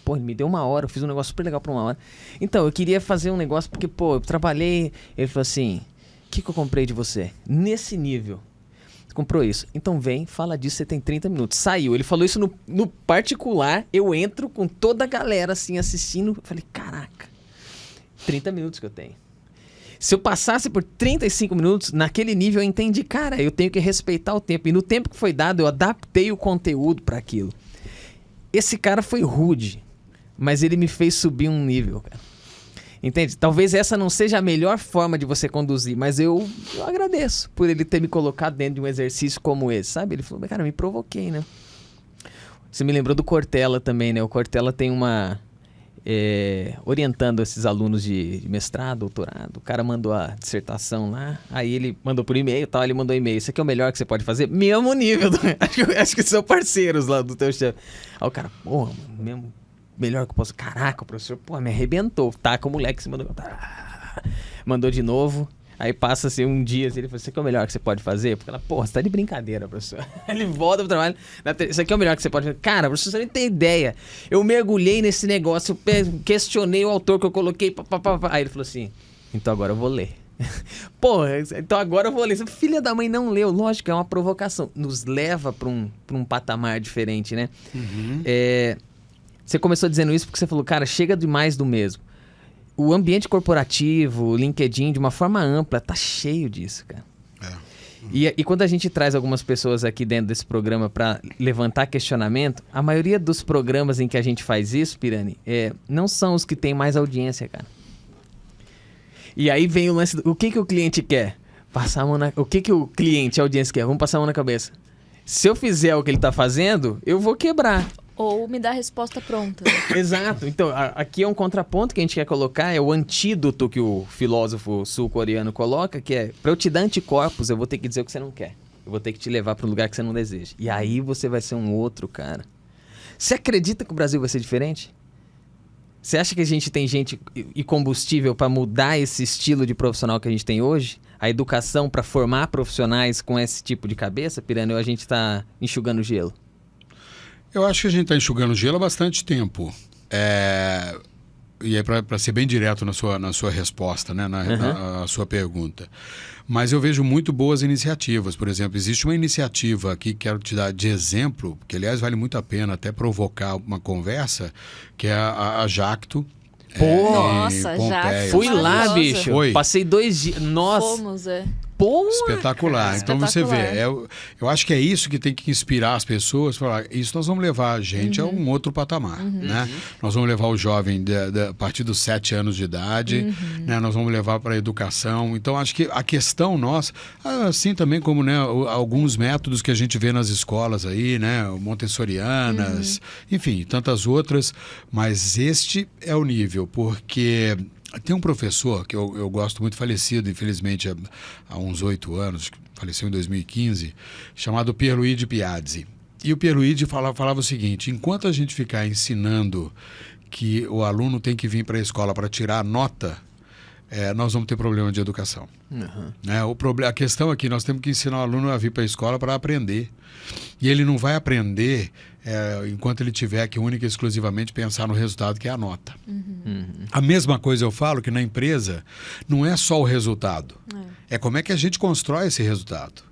Pô, ele me deu 1 hora, eu fiz um negócio super legal por 1 hora. Então, eu queria fazer um negócio porque, pô, eu trabalhei... Ele falou assim, o que eu comprei de você? Nesse nível. Você comprou isso. Então vem, fala disso, você tem 30 minutos. Saiu, ele falou isso no particular, eu entro com toda a galera assim assistindo. Eu falei, caraca, 30 minutos que eu tenho. Se eu passasse por 35 minutos, naquele nível eu entendi, cara, eu tenho que respeitar o tempo. E no tempo que foi dado, eu adaptei o conteúdo para aquilo. Esse cara foi rude. Mas ele me fez subir um nível, cara. Entende? Talvez essa não seja a melhor forma de você conduzir, mas eu agradeço por ele ter me colocado dentro de um exercício como esse, sabe? Ele falou, cara, me provoquei, né? Você me lembrou do Cortella também, né? O Cortella tem uma... orientando esses alunos de mestrado, doutorado. O cara mandou a dissertação lá, aí ele mandou por e-mail e tal, ele mandou e-mail. Isso aqui é o melhor que você pode fazer? Mesmo nível. Acho que são parceiros lá do teu chefe. Aí o cara, porra, mesmo... Melhor que eu posso... Caraca, o professor, pô, me arrebentou. Taca o moleque, se mandou... Mandou de novo. Aí passa assim um dia, assim, ele falou, isso aqui é o melhor que você pode fazer? Porque ela, porra, você tá de brincadeira, professor. Ele volta pro trabalho, isso aqui é o melhor que você pode fazer. Cara, professor, você não tem ideia. Eu mergulhei nesse negócio, eu questionei o autor que eu coloquei. Aí ele falou assim, então agora eu vou ler. Porra, então agora eu vou ler. Filha da mãe não leu. Lógico, é uma provocação. Nos leva pra um patamar diferente, né? Uhum. Você começou dizendo isso porque você falou, cara, chega demais do mesmo. O ambiente corporativo, o LinkedIn, de uma forma ampla, tá cheio disso, cara. E quando a gente traz algumas pessoas aqui dentro desse programa para levantar questionamento, a maioria dos programas em que a gente faz isso, Pirani, não são os que têm mais audiência, cara. E aí vem o lance, o que o cliente quer? Passar a mão o que o cliente, a audiência quer? Vamos passar a mão na cabeça. Se eu fizer o que ele tá fazendo, eu vou quebrar. Ou me dá a resposta pronta. Exato. Então, aqui é um contraponto que a gente quer colocar, é o antídoto que o filósofo sul-coreano coloca, que é, para eu te dar anticorpos, eu vou ter que dizer o que você não quer. Eu vou ter que te levar para um lugar que você não deseja. E aí você vai ser um outro cara. Você acredita que o Brasil vai ser diferente? Você acha que a gente tem gente e combustível para mudar esse estilo de profissional que a gente tem hoje? A educação para formar profissionais com esse tipo de cabeça, Pirani, ou a gente está enxugando gelo? Eu acho que a gente está enxugando gelo há bastante tempo. E aí, para ser bem direto na sua resposta, né? Na sua pergunta. Mas eu vejo muito boas iniciativas. Por exemplo, existe uma iniciativa aqui que quero te dar de exemplo, que aliás vale muito a pena até provocar uma conversa, que é a Jacto. Nossa, já. Fui lá, bicho. Foi. Passei 2 dias. Nossa. Fomos, Boa! Espetacular. Cara. Então você Espetacular. vê, eu acho que é isso que tem que inspirar as pessoas, falar, isso nós vamos levar a gente a um outro patamar, né? Nós vamos levar o jovem a partir dos 7 anos de idade, né? Nós vamos levar para a educação. Então acho que a questão nossa, assim também como, né, alguns métodos que a gente vê nas escolas aí, né, montessorianas, enfim, tantas outras, mas este é o nível, porque tem um professor que eu gosto muito, falecido, infelizmente, há uns 8 anos, faleceu em 2015, chamado Pierluigi Piazzi. E o Pierluigi falava o seguinte, enquanto a gente ficar ensinando que o aluno tem que vir para a escola para tirar a nota, nós vamos ter problema de educação. Né? A questão aqui, nós temos que ensinar o aluno a vir para a escola para aprender. E ele não vai aprender enquanto ele tiver que única e exclusivamente pensar no resultado, que é a nota. A mesma coisa eu falo que na empresa não é só o resultado, é como é que a gente constrói esse resultado.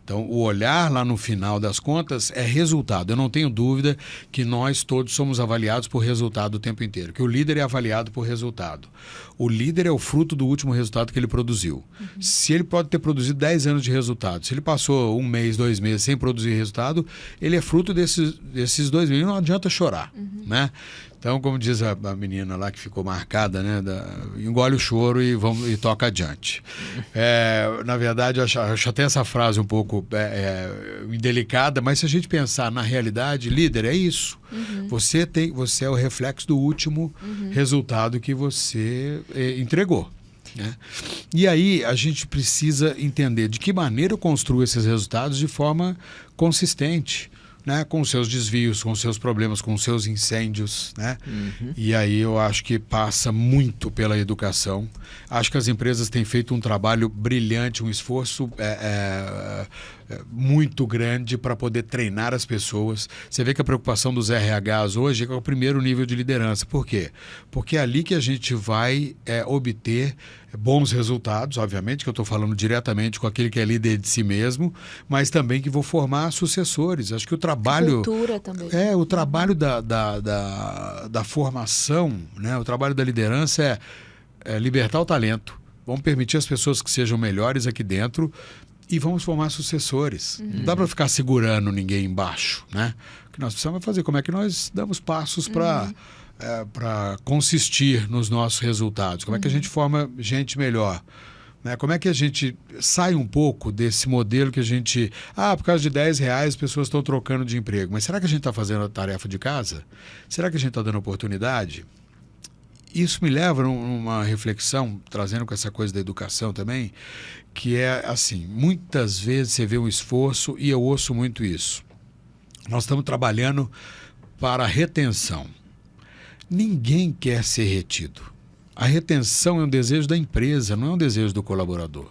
Então, o olhar lá no final das contas é resultado. Eu não tenho dúvida que nós todos somos avaliados por resultado o tempo inteiro, que o líder é avaliado por resultado. O líder é o fruto do último resultado que ele produziu. Se ele pode ter produzido 10 anos de resultado, se ele passou 1 mês, 2 meses sem produzir resultado, ele é fruto desses 2 meses. Não adianta chorar, né? Então, como diz a menina lá que ficou marcada, né, engole o choro e toca adiante. Na verdade, eu acho até essa frase um pouco indelicada, mas se a gente pensar na realidade, líder, é isso. Você é o reflexo do último resultado que você entregou. Né? E aí a gente precisa entender de que maneira eu construo esses resultados de forma consistente. Né, com seus desvios, com seus problemas, com seus incêndios, né? E aí eu acho que passa muito pela educação. Acho que as empresas têm feito um trabalho brilhante, um esforço muito grande para poder treinar as pessoas. Você vê que a preocupação dos RHs hoje é com o primeiro nível de liderança. Por quê? Porque é ali que a gente vai obter bons resultados, obviamente, que eu estou falando diretamente com aquele que é líder de si mesmo, mas também que vou formar sucessores. Acho que o trabalho... Cultura também. O trabalho da formação, né? O trabalho da liderança é libertar o talento. Vamos permitir as pessoas que sejam melhores aqui dentro e vamos formar sucessores. Não dá para ficar segurando ninguém embaixo, né? O que nós precisamos fazer, como é que nós damos passos para consistir nos nossos resultados? Como é que a gente forma gente melhor? Né? Como é que a gente sai um pouco desse modelo que a gente... por causa de R$10 as pessoas estão trocando de emprego. Mas será que a gente está fazendo a tarefa de casa? Será que a gente está dando oportunidade? Isso me leva a uma reflexão, trazendo com essa coisa da educação também, que é assim, muitas vezes você vê um esforço, e eu ouço muito isso. Nós estamos trabalhando para a retenção. Ninguém quer ser retido. A retenção é um desejo da empresa, não é um desejo do colaborador.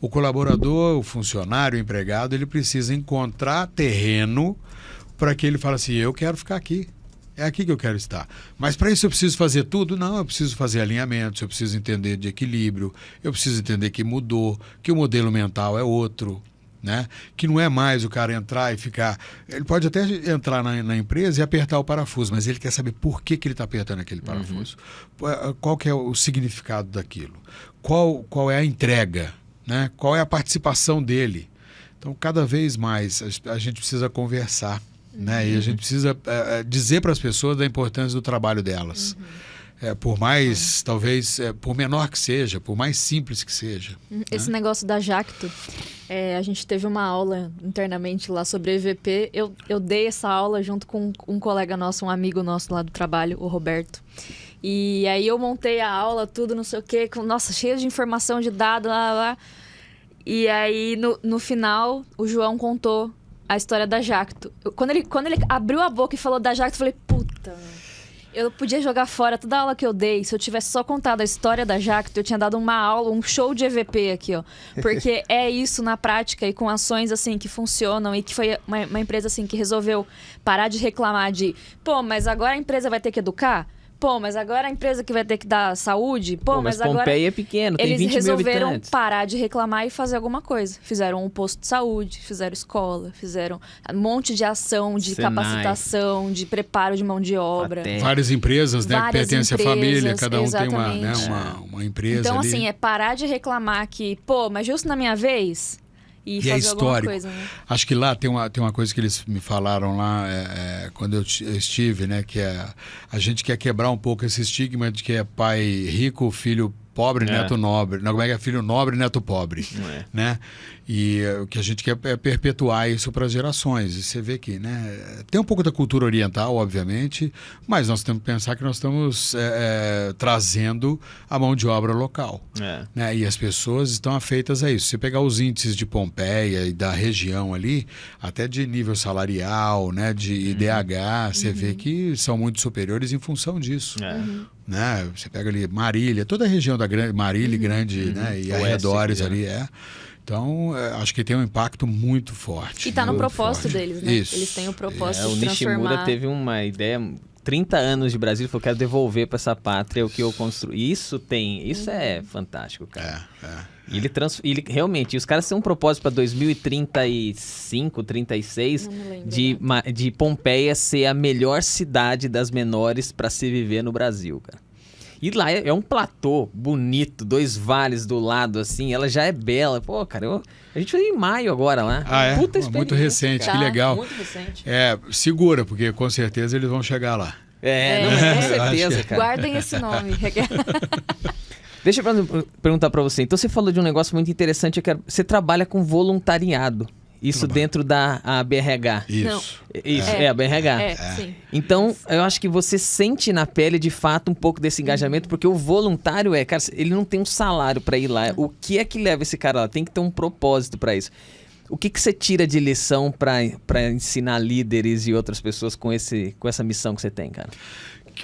O colaborador, o funcionário, o empregado, ele precisa encontrar terreno para que ele fale assim, eu quero ficar aqui. É aqui que eu quero estar. Mas para isso eu preciso fazer tudo? Não, eu preciso fazer alinhamentos, eu preciso entender de equilíbrio, eu preciso entender que mudou, que o modelo mental é outro, né? Que não é mais o cara entrar e ficar... Ele pode até entrar na empresa e apertar o parafuso, mas ele quer saber por que ele está apertando aquele parafuso. Qual que é o significado daquilo? Qual é a entrega? Né? Qual é a participação dele? Então, cada vez mais a gente precisa conversar. Né? E a gente precisa dizer para as pessoas da importância do trabalho delas. Por mais, talvez, por menor que seja, por mais simples que seja. Esse negócio da Jacto, a gente teve uma aula internamente lá sobre EVP. Eu dei essa aula junto com um colega nosso, um amigo nosso lá do trabalho, o Roberto. E aí eu montei a aula, tudo, não sei o quê, cheio de informação, de dados, lá. E aí, no final, o João contou a história da Jacto. Quando ele abriu a boca e falou da Jacto, eu falei, puta, eu podia jogar fora toda a aula que eu dei. Se eu tivesse só contado a história da Jacto, eu tinha dado uma aula, um show de EVP aqui, ó. Porque é isso na prática e com ações, assim, que funcionam e que foi uma empresa, assim, que resolveu parar de reclamar de, mas agora a empresa vai ter que educar? Pô, mas agora a empresa que vai ter que dar saúde... Pô, mas agora... Pompeia é pequeno, tem Eles 20 mil resolveram habitantes. parar de reclamar e fazer alguma coisa. Fizeram um posto de saúde, fizeram escola, fizeram um monte de ação, de Senai. capacitação, de preparo de mão de obra. Até. Várias empresas, né? Que Várias pertencem à família, empresas, cada um tem uma, né, exatamente. uma empresa Então, ali. assim, é parar de reclamar que, pô, mas justo na minha vez... E E fazer é alguma histórico. coisa, né? Acho que lá tem uma coisa que eles me falaram lá quando eu estive, né? Que a gente quer quebrar um pouco esse estigma de que é pai rico, filho pobre, neto nobre. Não, como é que é filho nobre, neto pobre, né? E o que a gente quer é perpetuar isso para as gerações. E você vê que, né? Tem um pouco da cultura oriental, obviamente, mas nós temos que pensar que nós estamos trazendo a mão de obra local. Né? E as pessoas estão afeitas a isso. Se você pegar os índices de Pompeia e da região ali, até de nível salarial, né? De IDH, você vê que são muito superiores em função disso. Né? Você pega ali Marília, toda a região da grande Marília Grande, né? E arredores ali Então, acho que tem um impacto muito forte. E tá no muito propósito forte. deles, né? Isso. Eles têm o propósito O de transformar... Nishimura teve uma ideia, 30 anos de Brasil, ele falou, quero devolver para essa pátria o que eu construí. Isso é fantástico, cara. E ele realmente, os caras têm um propósito para 2035, 36, Não me lembro, de Pompeia ser a melhor cidade das menores para se viver no Brasil, cara. E lá é um platô bonito, 2 vales do lado, assim, ela já é bela. Pô, cara, a gente foi em maio agora lá. Puta experiência, muito recente, cara. que legal. Muito recente. Segura, porque com certeza eles vão chegar lá. Com certeza, cara. Guardem esse nome. Deixa eu perguntar pra você. Então, você falou de um negócio muito interessante. Você trabalha com voluntariado. Isso dentro da BRH. Isso. Isso, a BRH. Sim. Então, eu acho que você sente na pele, de fato, um pouco desse engajamento, porque o voluntário cara, ele não tem um salário pra ir lá. O que é que leva esse cara lá? Tem que ter um propósito pra isso. O que você tira de lição pra ensinar líderes e outras pessoas com essa missão que você tem, cara?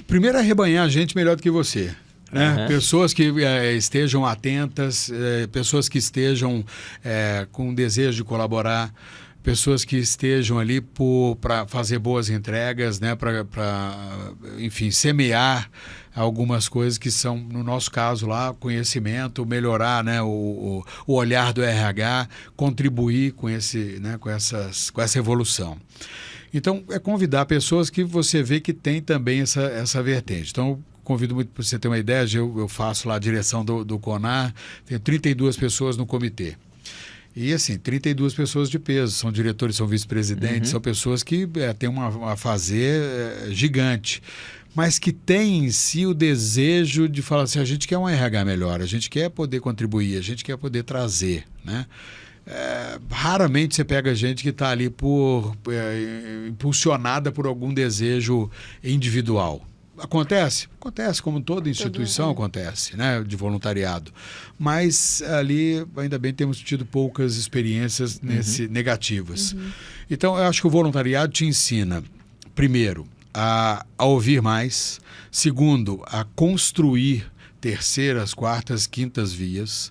Primeiro é arrebanhar a gente melhor do que você. Né? Pessoas que estejam atentas, pessoas que estejam com desejo de colaborar, pessoas que estejam ali para fazer boas entregas, né? Para, enfim, semear algumas coisas que são, no nosso caso lá, conhecimento, melhorar, né? o olhar do RH, contribuir com essa evolução. Então, é convidar pessoas que você vê que tem também essa vertente. Então, convido muito para você ter uma ideia, eu faço lá a direção do CONAR, tenho 32 pessoas no comitê. E assim, 32 pessoas de peso, são diretores, são vice-presidentes, são pessoas que têm uma fazer gigante, mas que têm em si o desejo de falar assim, a gente quer um RH melhor, a gente quer poder contribuir, a gente quer poder trazer, né? Raramente você pega gente que está ali impulsionada por algum desejo individual. Acontece, como toda instituição acontece, né, de voluntariado. Mas ali, ainda bem, temos tido poucas experiências negativas. Então, eu acho que o voluntariado te ensina, primeiro, a ouvir mais. Segundo, a construir terceiras, quartas, quintas vias.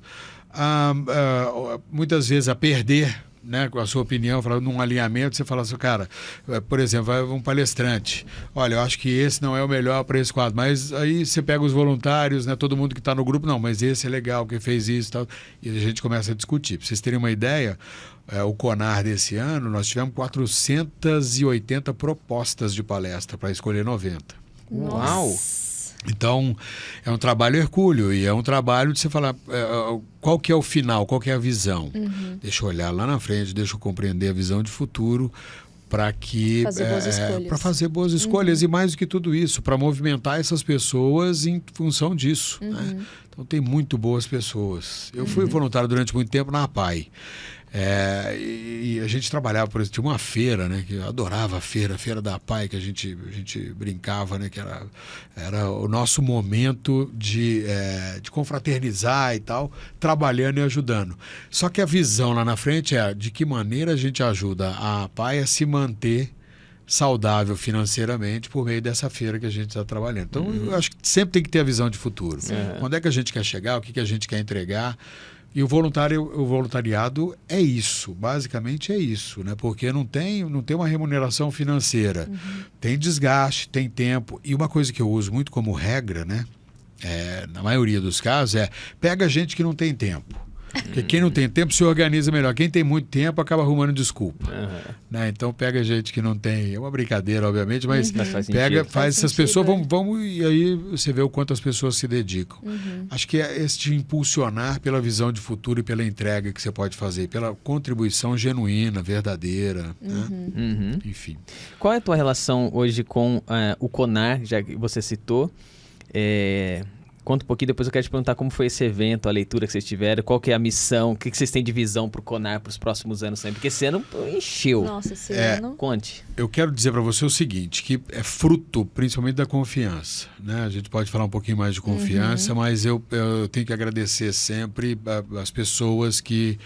Muitas vezes a perder, né, com a sua opinião, num alinhamento, você fala assim, cara, por exemplo, vai um palestrante, olha, eu acho que esse não é o melhor para esse quadro, mas aí você pega os voluntários, né, todo mundo que está no grupo, não, mas esse é legal, que fez isso e tal, e a gente começa a discutir. Para vocês terem uma ideia, o CONAR desse ano, nós tivemos 480 propostas de palestra para escolher 90. Uau! Então, é um trabalho hercúleo e é um trabalho de você falar qual que é o final, qual que é a visão. Deixa eu olhar lá na frente, deixa eu compreender a visão de futuro para fazer boas escolhas e mais do que tudo isso, para movimentar essas pessoas em função disso. Né? Então, tem muito boas pessoas. Eu fui voluntário durante muito tempo na APAI. E a gente trabalhava, por exemplo, tinha uma feira, né, que eu adorava a feira da APAI, que a gente brincava, né, que era o nosso momento de confraternizar e tal, trabalhando e ajudando. Só que a visão lá na frente é de que maneira a gente ajuda a APAI a se manter saudável financeiramente por meio dessa feira que a gente está trabalhando. Então, eu acho que sempre tem que ter a visão de futuro. Onde é que a gente quer chegar, o que a gente quer entregar, E o voluntariado é isso, basicamente é isso, né? Porque não tem uma remuneração financeira. Tem desgaste, tem tempo. E uma coisa que eu uso muito como regra, né? Na maioria dos casos, pega gente que não tem tempo. Porque quem não tem tempo se organiza melhor. Quem tem muito tempo acaba arrumando desculpa. Né? Então pega gente que não tem... É uma brincadeira, obviamente, mas faz essas pessoas... Vamos, e aí você vê o quanto as pessoas se dedicam. Acho que é esse de impulsionar pela visão de futuro e pela entrega que você pode fazer, pela contribuição genuína, verdadeira. Né? Enfim. Qual é a tua relação hoje com o CONAR, já que você citou? Conta um pouquinho, depois eu quero te perguntar como foi esse evento, a leitura que vocês tiveram, qual que é a missão, o que vocês têm de visão para o CONAR para os próximos anos também, porque esse ano encheu. Nossa, esse ano... Conte. Eu quero dizer para você o seguinte, que é fruto principalmente da confiança. Né? A gente pode falar um pouquinho mais de confiança, mas eu tenho que agradecer sempre as pessoas que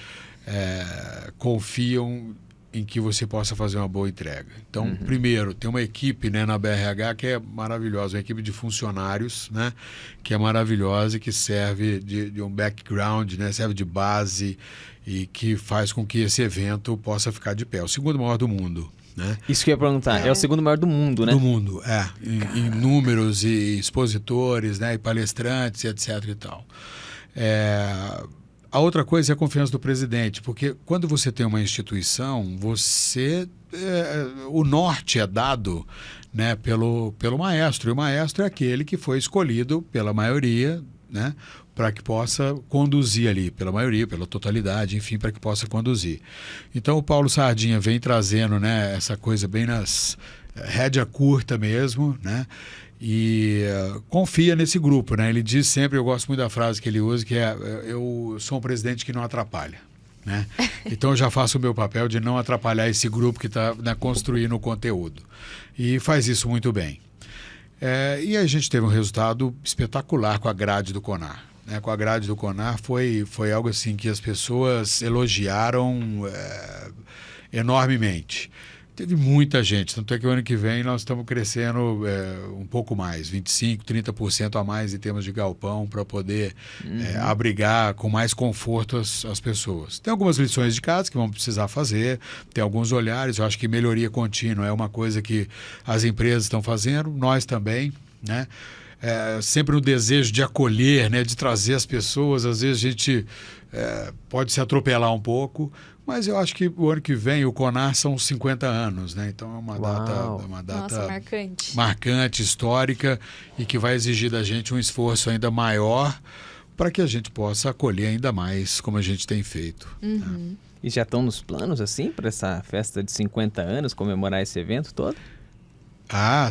confiam em que você possa fazer uma boa entrega. Então, primeiro, tem uma equipe, né, na BRH que é maravilhosa, uma equipe de funcionários, né, que é maravilhosa e que serve de um background, né, serve de base e que faz com que esse evento possa ficar de pé. O segundo maior do mundo. Né? Isso que eu ia perguntar, é o segundo maior do mundo, né? Do mundo, em números e expositores, né, e palestrantes, etc. e tal. A outra coisa é a confiança do presidente, porque quando você tem uma instituição, o norte é dado, né, pelo maestro, e o maestro é aquele que foi escolhido pela maioria, né, para que possa conduzir ali, pela maioria, pela totalidade, enfim, para que possa conduzir. Então o Paulo Sardinha vem trazendo, né, essa coisa bem nas rédea curta mesmo, né? E confia nesse grupo, né? Ele diz sempre, eu gosto muito da frase que ele usa, que eu sou um presidente que não atrapalha, né? Então eu já faço o meu papel de não atrapalhar esse grupo que está, né, construindo o conteúdo. E faz isso muito bem. E a gente teve um resultado espetacular com a grade do CONAR. Né? Com a grade do CONAR foi algo assim que as pessoas elogiaram enormemente. Teve muita gente, tanto é que o ano que vem nós estamos crescendo um pouco mais, 25%, 30% a mais em termos de galpão para poder abrigar com mais conforto as pessoas. Tem algumas lições de casa que vão precisar fazer, tem alguns olhares, eu acho que melhoria contínua é uma coisa que as empresas estão fazendo, nós também, né? Sempre no desejo de acolher, né, de trazer as pessoas, às vezes a gente pode se atropelar um pouco, mas eu acho que o ano que vem o CONAR são 50 anos, né? Então é uma data marcante, histórica e que vai exigir da gente um esforço ainda maior para que a gente possa acolher ainda mais como a gente tem feito. Né? E já estão nos planos assim para essa festa de 50 anos, comemorar esse evento todo?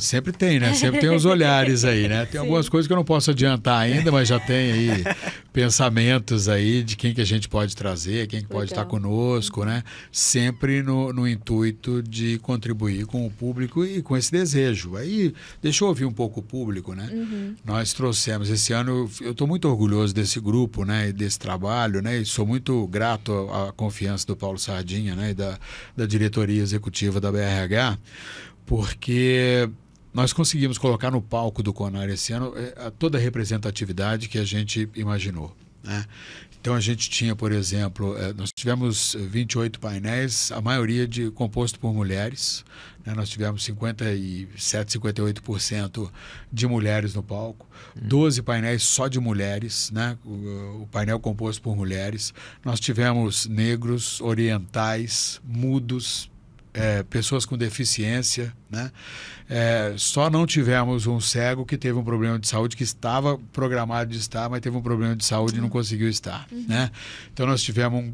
Sempre tem, né? Sempre tem os olhares aí, né? Tem algumas coisas que eu não posso adiantar ainda, mas já tem aí pensamentos aí de quem que a gente pode trazer, quem que pode estar conosco, né? Sempre no intuito de contribuir com o público e com esse desejo. Aí, deixa eu ouvir um pouco o público, né? Nós trouxemos esse ano, eu estou muito orgulhoso desse grupo, né? E desse trabalho, né? E sou muito grato à confiança do Paulo Sardinha, né? E da diretoria executiva da BRH, porque nós conseguimos colocar no palco do CONAR esse ano toda a representatividade que a gente imaginou. Né? Então a gente tinha, por exemplo, nós tivemos 28 painéis, a maioria composto por mulheres. Né? Nós tivemos 57, 58% de mulheres no palco, 12 painéis só de mulheres, né? O painel composto por mulheres. Nós tivemos negros, orientais, mudos, pessoas com deficiência, né? Só não tivemos um cego que teve um problema de saúde, que estava programado de estar, mas teve um problema de saúde e não conseguiu estar. Né? Então nós tivemos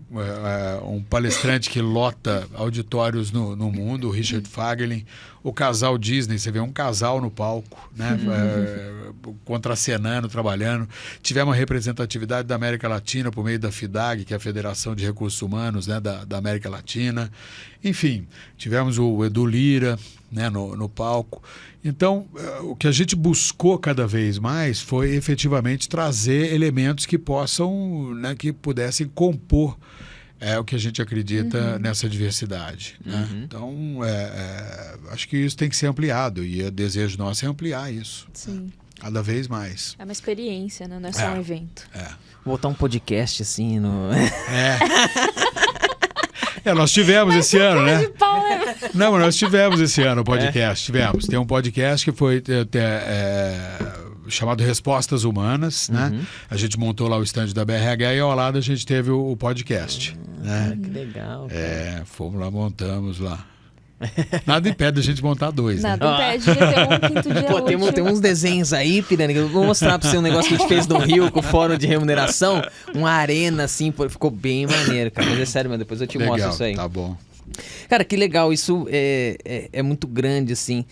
um palestrante que lota auditórios no mundo, o Richard Fagerlin, o casal Disney, você vê um casal no palco, né? Contracenando, trabalhando. Tivemos uma representatividade da América Latina por meio da FIDAG, que é a Federação de Recursos Humanos, né, da América Latina. Enfim, tivemos o Edu Lira, né, no palco. Então, o que a gente buscou cada vez mais foi efetivamente trazer elementos que possam, né, que pudessem compor o que a gente acredita nessa diversidade. Né? Então, acho que isso tem que ser ampliado e o desejo nosso é ampliar isso. Sim. Cada vez mais. É uma experiência, né? Não é só um evento. Botar um podcast assim no... Nós tivemos esse ano, né? De pau, né? Não, mas nós tivemos esse ano o podcast. Tivemos. Tem um podcast que foi chamado Respostas Humanas, né? A gente montou lá o stand da BRH e ao lado a gente teve o podcast. Né? Que legal. Cara. Fomos lá, montamos lá. Nada impede a gente montar 2, né? Nada impede de ter um quinto dia Pô, útil. tem uns desenhos aí, Pirânica. Eu vou mostrar pra você um negócio que a gente fez no Rio com o fórum de remuneração. Uma arena, assim, ficou bem maneiro, cara. Mas é sério, mas depois eu te mostro isso aí. Tá bom. Cara, que legal. Isso é muito grande, assim.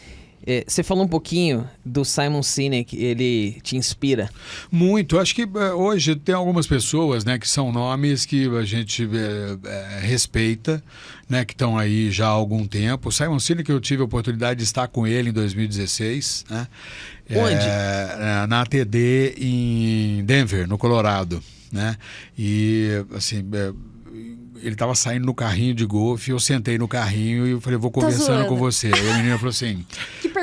Você falou um pouquinho do Simon Sinek, ele te inspira? Muito. Acho que hoje tem algumas pessoas, né, que são nomes que a gente respeita, né, que estão aí já há algum tempo. O Simon Sinek, eu tive a oportunidade de estar com ele em 2016. Né? Onde? Na ATD em Denver, no Colorado. Né? E, assim... ele estava saindo no carrinho de golfe, eu sentei no carrinho e eu falei, vou conversando com você. Aí a menina falou assim,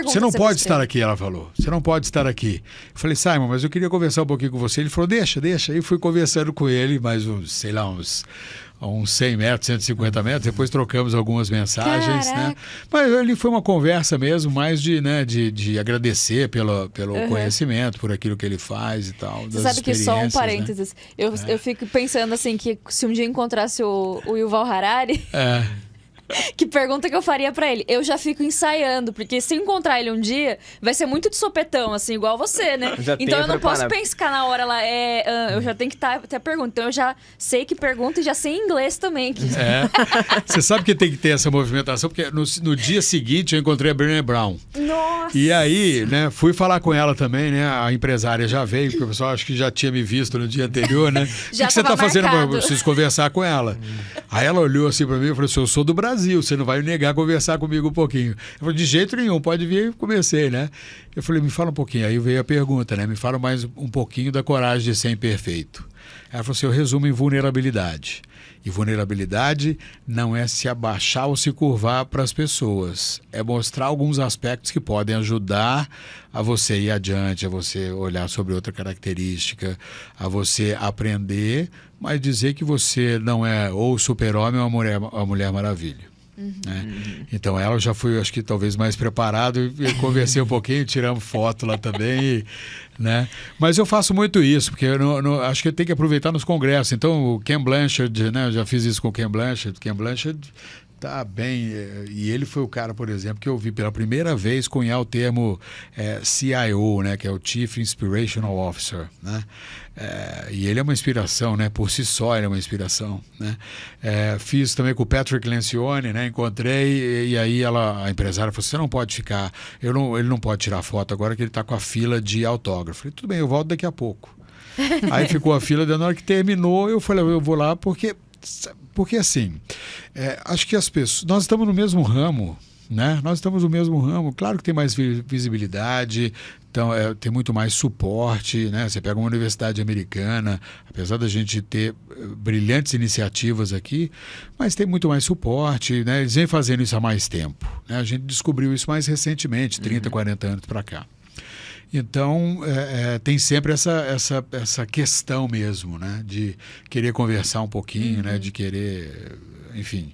você não pode estar aqui, ela falou. Você não pode estar aqui. Eu falei, Simon, mas eu queria conversar um pouquinho com você. Ele falou, deixa. Aí fui conversando com ele, mais uns 100 metros, 150 metros, depois trocamos algumas mensagens, né? Mas ali foi uma conversa mesmo, mais de agradecer pelo conhecimento, por aquilo que ele faz e tal. Você sabe que só um parênteses, né? Eu fico pensando assim, que se um dia encontrasse o Yuval Harari... Que pergunta que eu faria pra ele? Eu já fico ensaiando, porque se encontrar ele um dia, vai ser muito de sopetão, assim, igual você, né? Então eu não posso pensar na hora lá, eu já tenho que ter a pergunta. Então eu já sei que pergunta e já sei inglês também. Você sabe que tem que ter essa movimentação, porque no dia seguinte eu encontrei a Brené Brown. Nossa! E aí, né, fui falar com ela também, né? A empresária já veio, porque o pessoal acho que já tinha me visto no dia anterior, né? O que você tá fazendo? Eu preciso conversar com ela. Aí ela olhou assim pra mim e falou assim, eu sou do Brasil, você não vai negar conversar comigo um pouquinho. Eu falei, de jeito nenhum, pode vir. E comecei, né? Eu falei, me fala um pouquinho. Aí veio a pergunta, né? Me fala mais um pouquinho da coragem de ser imperfeito. Ela falou assim, eu resumo em vulnerabilidade. E vulnerabilidade não é se abaixar ou se curvar para as pessoas. É mostrar alguns aspectos que podem ajudar a você ir adiante, a você olhar sobre outra característica, a você aprender, mas dizer que você não é ou super-homem ou a Mulher Maravilha. Né? Então ela já foi, acho que talvez mais preparado, e conversei um pouquinho, tiramos foto lá também, né? Mas eu faço muito isso, porque eu acho que tem que aproveitar nos congressos. Então o Ken Blanchard, né? Eu já fiz isso com o Ken Blanchard. Tá bem, e ele foi o cara, por exemplo, que eu vi pela primeira vez cunhar o termo CIO, né, que é o Chief Inspirational Officer, né? E ele é uma inspiração, né? Por si só ele é uma inspiração, né? Fiz também com o Patrick Lencioni, né? Encontrei e aí a empresária falou, você não pode ficar, ele não pode tirar foto agora que ele está com a fila de autógrafo. Falei, tudo bem, eu volto daqui a pouco. Aí ficou a fila, na hora que terminou, eu falei, eu vou lá porque assim, acho que as pessoas, nós estamos no mesmo ramo, né? Nós estamos no mesmo ramo, claro que tem mais visibilidade, então tem muito mais suporte, né? Você pega uma universidade americana, apesar da gente ter brilhantes iniciativas aqui, mas tem muito mais suporte, né? Eles vêm fazendo isso há mais tempo, né? A gente descobriu isso mais recentemente, 30, 40 anos para cá. Então, tem sempre essa questão mesmo, né? De querer conversar um pouquinho, né? De querer, enfim,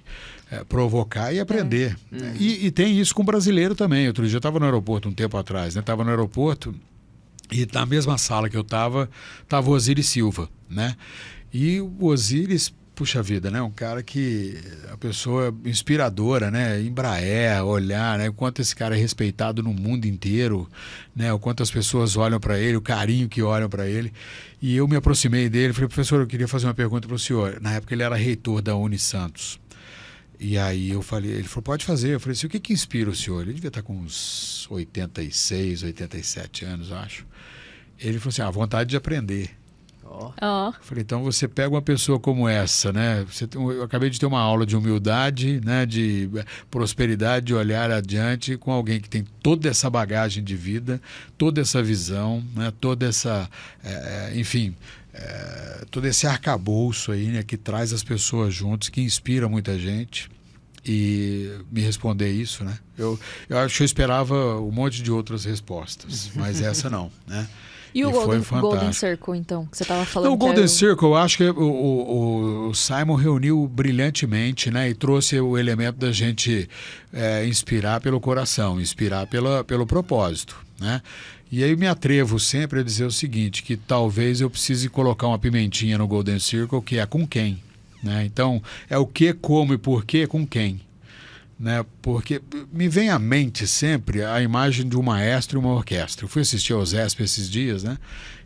provocar e aprender. E tem isso com o brasileiro também. Outro dia eu estava no aeroporto, um tempo atrás, né? Estava no aeroporto e na mesma sala que eu estava o Osiris Silva, né? E o Osiris... Puxa vida, né? Um cara que... A pessoa inspiradora, né? Embraer, olhar, né? O quanto esse cara é respeitado no mundo inteiro, né? O quanto as pessoas olham para ele, o carinho que olham para ele. E eu me aproximei dele, falei, professor, eu queria fazer uma pergunta para o senhor. Na época ele era reitor da Unisantos. E aí eu falei, ele falou, pode fazer. Eu falei assim, o que inspira o senhor? Ele devia estar com uns 86, 87 anos, acho. Ele falou assim, a vontade de aprender. Falei, então você pega uma pessoa como essa, né? Eu acabei de ter uma aula de humildade, né? De prosperidade, de olhar adiante com alguém que tem toda essa bagagem de vida, toda essa visão, né? Toda essa, enfim, todo esse arcabouço aí, né? Que traz as pessoas juntos, que inspira muita gente. e me responder isso, né? Eu acho que eu esperava um monte de outras respostas, mas essa não, né? E o foi Golden fantástico. Circle, então, que você estava falando? O Golden Circle, eu acho que o Simon reuniu brilhantemente, né? E trouxe o elemento da gente inspirar pelo coração, inspirar pelo propósito, né? E aí me atrevo sempre a dizer o seguinte, que talvez eu precise colocar uma pimentinha no Golden Circle, que é com quem, né? Então, é o que, como e porquê com quem. Né? Porque me vem à mente sempre a imagem de um maestro e uma orquestra. Eu fui assistir ao ZESP esses dias, né?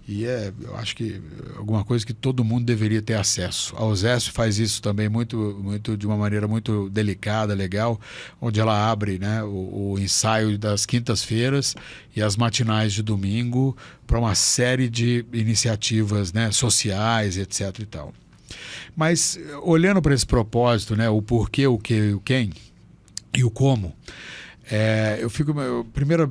E eu acho que alguma coisa que todo mundo deveria ter acesso. A ZESP faz isso também de uma maneira muito delicada, legal, onde ela abre, né, o ensaio das quintas-feiras e as matinais de domingo para uma série de iniciativas, né, sociais, etc. e tal. Mas olhando para esse propósito, né, o porquê, o que e o quem, e o como, a primeira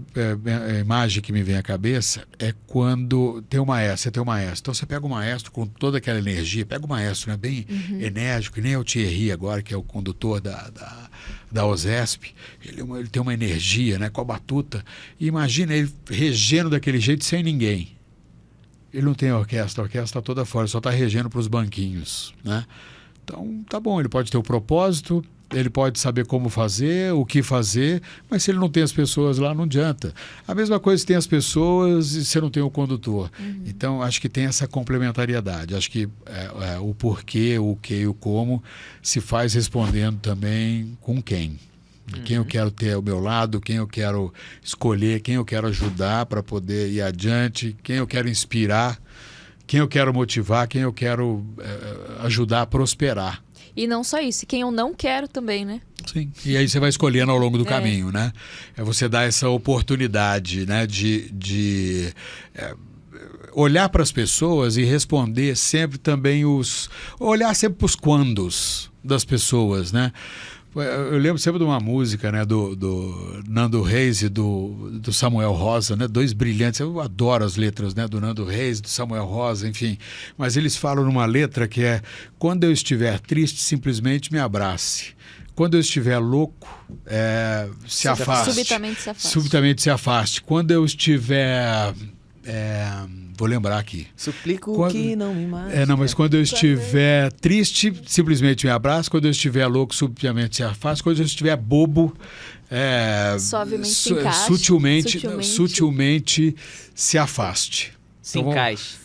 imagem que me vem à cabeça é quando tem um maestro, você tem um maestro. Então você pega o maestro com toda aquela energia, pega o maestro, né, bem enérgico, que nem o Thierry agora, que é o condutor da OZESP, ele tem uma energia, né, com a batuta, e imagina ele regendo daquele jeito sem ninguém. Ele não tem orquestra, a orquestra está toda fora, só está regendo para os banquinhos, né? Então tá bom, ele pode ter o propósito, ele pode saber como fazer, o que fazer, mas se ele não tem as pessoas lá, não adianta. A mesma coisa se tem as pessoas e você não tem o condutor. Então, acho que tem essa complementariedade. Acho que o porquê, o que e o como se faz respondendo também com quem. Quem eu quero ter ao meu lado, quem eu quero escolher, quem eu quero ajudar para poder ir adiante, quem eu quero inspirar, quem eu quero motivar, quem eu quero ajudar a prosperar. E não só isso, quem eu não quero também, né? Sim. E aí você vai escolhendo ao longo do caminho, né? Você dá essa oportunidade, né, de olhar para as pessoas e responder sempre também olhar sempre para os quandos das pessoas, né? Eu lembro sempre de uma música, né, do Nando Reis e do Samuel Rosa, né, dois brilhantes. Eu adoro as letras, né, do Nando Reis e do Samuel Rosa, enfim. Mas eles falam numa letra que é: quando eu estiver triste, simplesmente me abrace. Quando eu estiver louco, se afaste. Subitamente se afaste. Subitamente se afaste. Quando eu estiver... vou lembrar aqui. Suplico que não me mate. Mas quando eu estiver triste, simplesmente me abraça. Quando eu estiver louco, subitamente se afaste. Quando eu estiver bobo, suavemente se encaixe. Sutilmente se afaste. Se encaixe.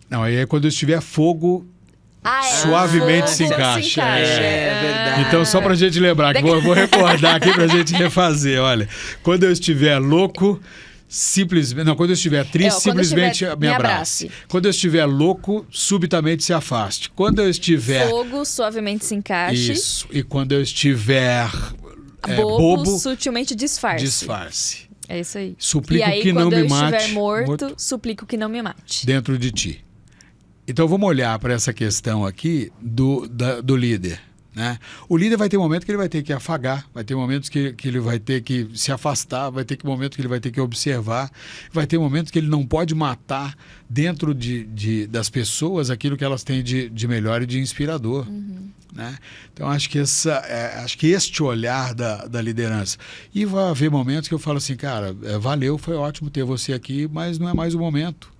Não, aí é quando eu estiver fogo, suavemente se encaixe. É verdade. Então, só pra gente lembrar, que vou recordar aqui pra gente refazer. Olha, quando eu estiver louco... quando eu estiver triste, simplesmente me abrace. Quando eu estiver louco, subitamente se afaste. Quando eu estiver... fogo, suavemente se encaixe. Isso. E quando eu estiver bobo, sutilmente disfarce. Disfarce. É isso aí. Suplico que não me mate. E aí, quando eu estiver morto, suplico que não me mate. Dentro de ti. Então, vamos olhar para essa questão aqui do líder. Né? O líder vai ter momentos que ele vai ter que afagar, vai ter momentos que ele vai ter que se afastar, vai ter momentos que ele vai ter que observar, vai ter momentos que ele não pode matar dentro das pessoas aquilo que elas têm de melhor e de inspirador. Né? Então acho que este olhar da liderança. E vai haver momentos que eu falo assim, cara, valeu, foi ótimo ter você aqui, mas não é mais o momento.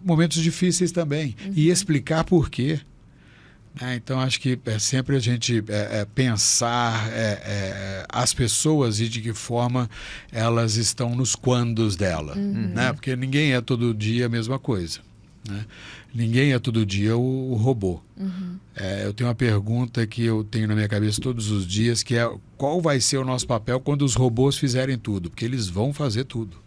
Momentos difíceis também. E explicar por quê. Então, acho que é sempre a gente pensar as pessoas e de que forma elas estão nos quandos dela. Né? Porque ninguém é todo dia a mesma coisa. Né? Ninguém é todo dia o robô. Eu tenho uma pergunta que eu tenho na minha cabeça todos os dias, que é: qual vai ser o nosso papel quando os robôs fizerem tudo? Porque eles vão fazer tudo.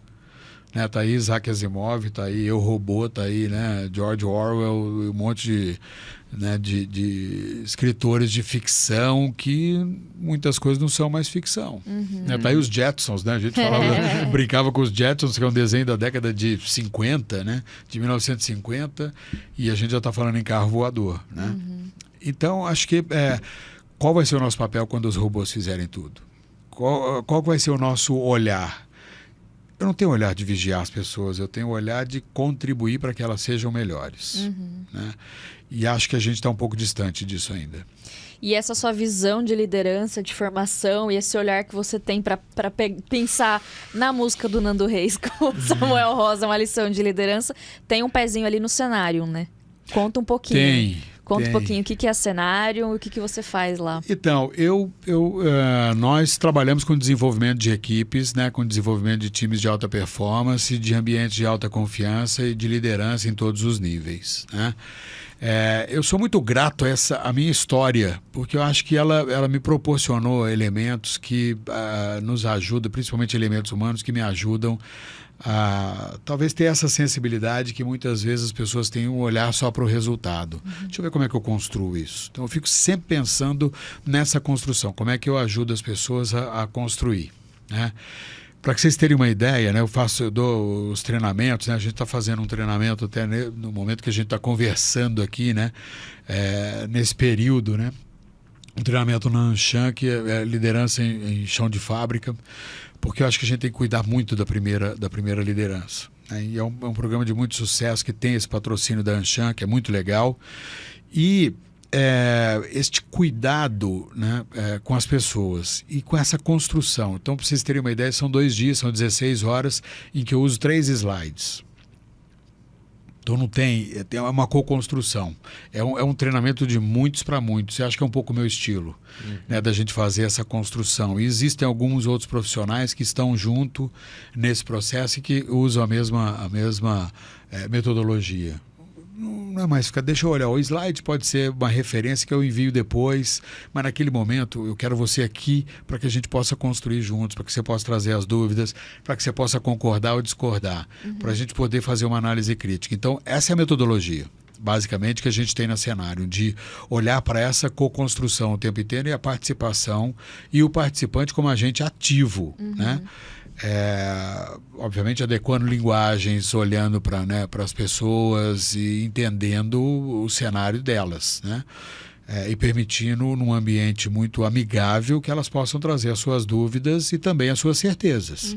Né? Tá aí Isaac Asimov, tá aí Eu, Robô, tá aí, né, George Orwell, um monte de escritores de ficção que muitas coisas não são mais ficção. Né? Tá aí os Jetsons, né? A gente brincava com os Jetsons, que é um desenho da década de 50, né? De 1950, e a gente já está falando em carro voador. Né? Então, acho que qual vai ser o nosso papel quando os robôs fizerem tudo? Qual vai ser o nosso olhar? Eu não tenho olhar de vigiar as pessoas, eu tenho olhar de contribuir para que elas sejam melhores. Né? E acho que a gente está um pouco distante disso ainda. E essa sua visão de liderança, de formação e esse olhar que você tem para pensar na música do Nando Reis com o Samuel Rosa, uma lição de liderança, tem um pezinho ali no cenário, né? Conta um pouquinho. Conta um pouquinho o que é cenário e o que você faz lá. Então, nós trabalhamos com desenvolvimento de equipes, né, com desenvolvimento de times de alta performance, de ambientes de alta confiança e de liderança em todos os níveis, né? Eu sou muito grato a minha história, porque eu acho que ela me proporcionou elementos que nos ajudam, principalmente elementos humanos que me ajudam a talvez ter essa sensibilidade que muitas vezes as pessoas têm um olhar só para o resultado. Deixa eu ver como é que eu construo isso. Então eu fico sempre pensando nessa construção, como é que eu ajudo as pessoas a construir, né? Para que vocês terem uma ideia, né, eu dou os treinamentos, né, a gente está fazendo um treinamento até no momento que a gente está conversando aqui, né, nesse período, né, um treinamento na Anshan, que é liderança em chão de fábrica, porque eu acho que a gente tem que cuidar muito da primeira liderança, né, e é um programa de muito sucesso que tem esse patrocínio da Anshan, que é muito legal, e este cuidado, né, com as pessoas e com essa construção. Então, para vocês terem uma ideia, são 2 dias, são 16 horas em que eu uso 3 slides. Então tem uma co-construção. É um treinamento de muitos para muitos. Eu acho que é um pouco o meu estilo, né, da gente fazer essa construção. E existem alguns outros profissionais que estão junto nesse processo e que usam a mesma metodologia. Não é mais ficar, deixa eu olhar, o slide pode ser uma referência que eu envio depois, mas naquele momento eu quero você aqui para que a gente possa construir juntos, para que você possa trazer as dúvidas, para que você possa concordar ou discordar, para a gente poder fazer uma análise crítica. Então, essa é a metodologia, basicamente, que a gente tem no cenário, de olhar para essa co-construção o tempo inteiro e a participação e o participante como agente ativo, né? Obviamente adequando linguagens, olhando para, né, as pessoas e entendendo o cenário delas, né? E permitindo num ambiente muito amigável que elas possam trazer as suas dúvidas e também as suas certezas.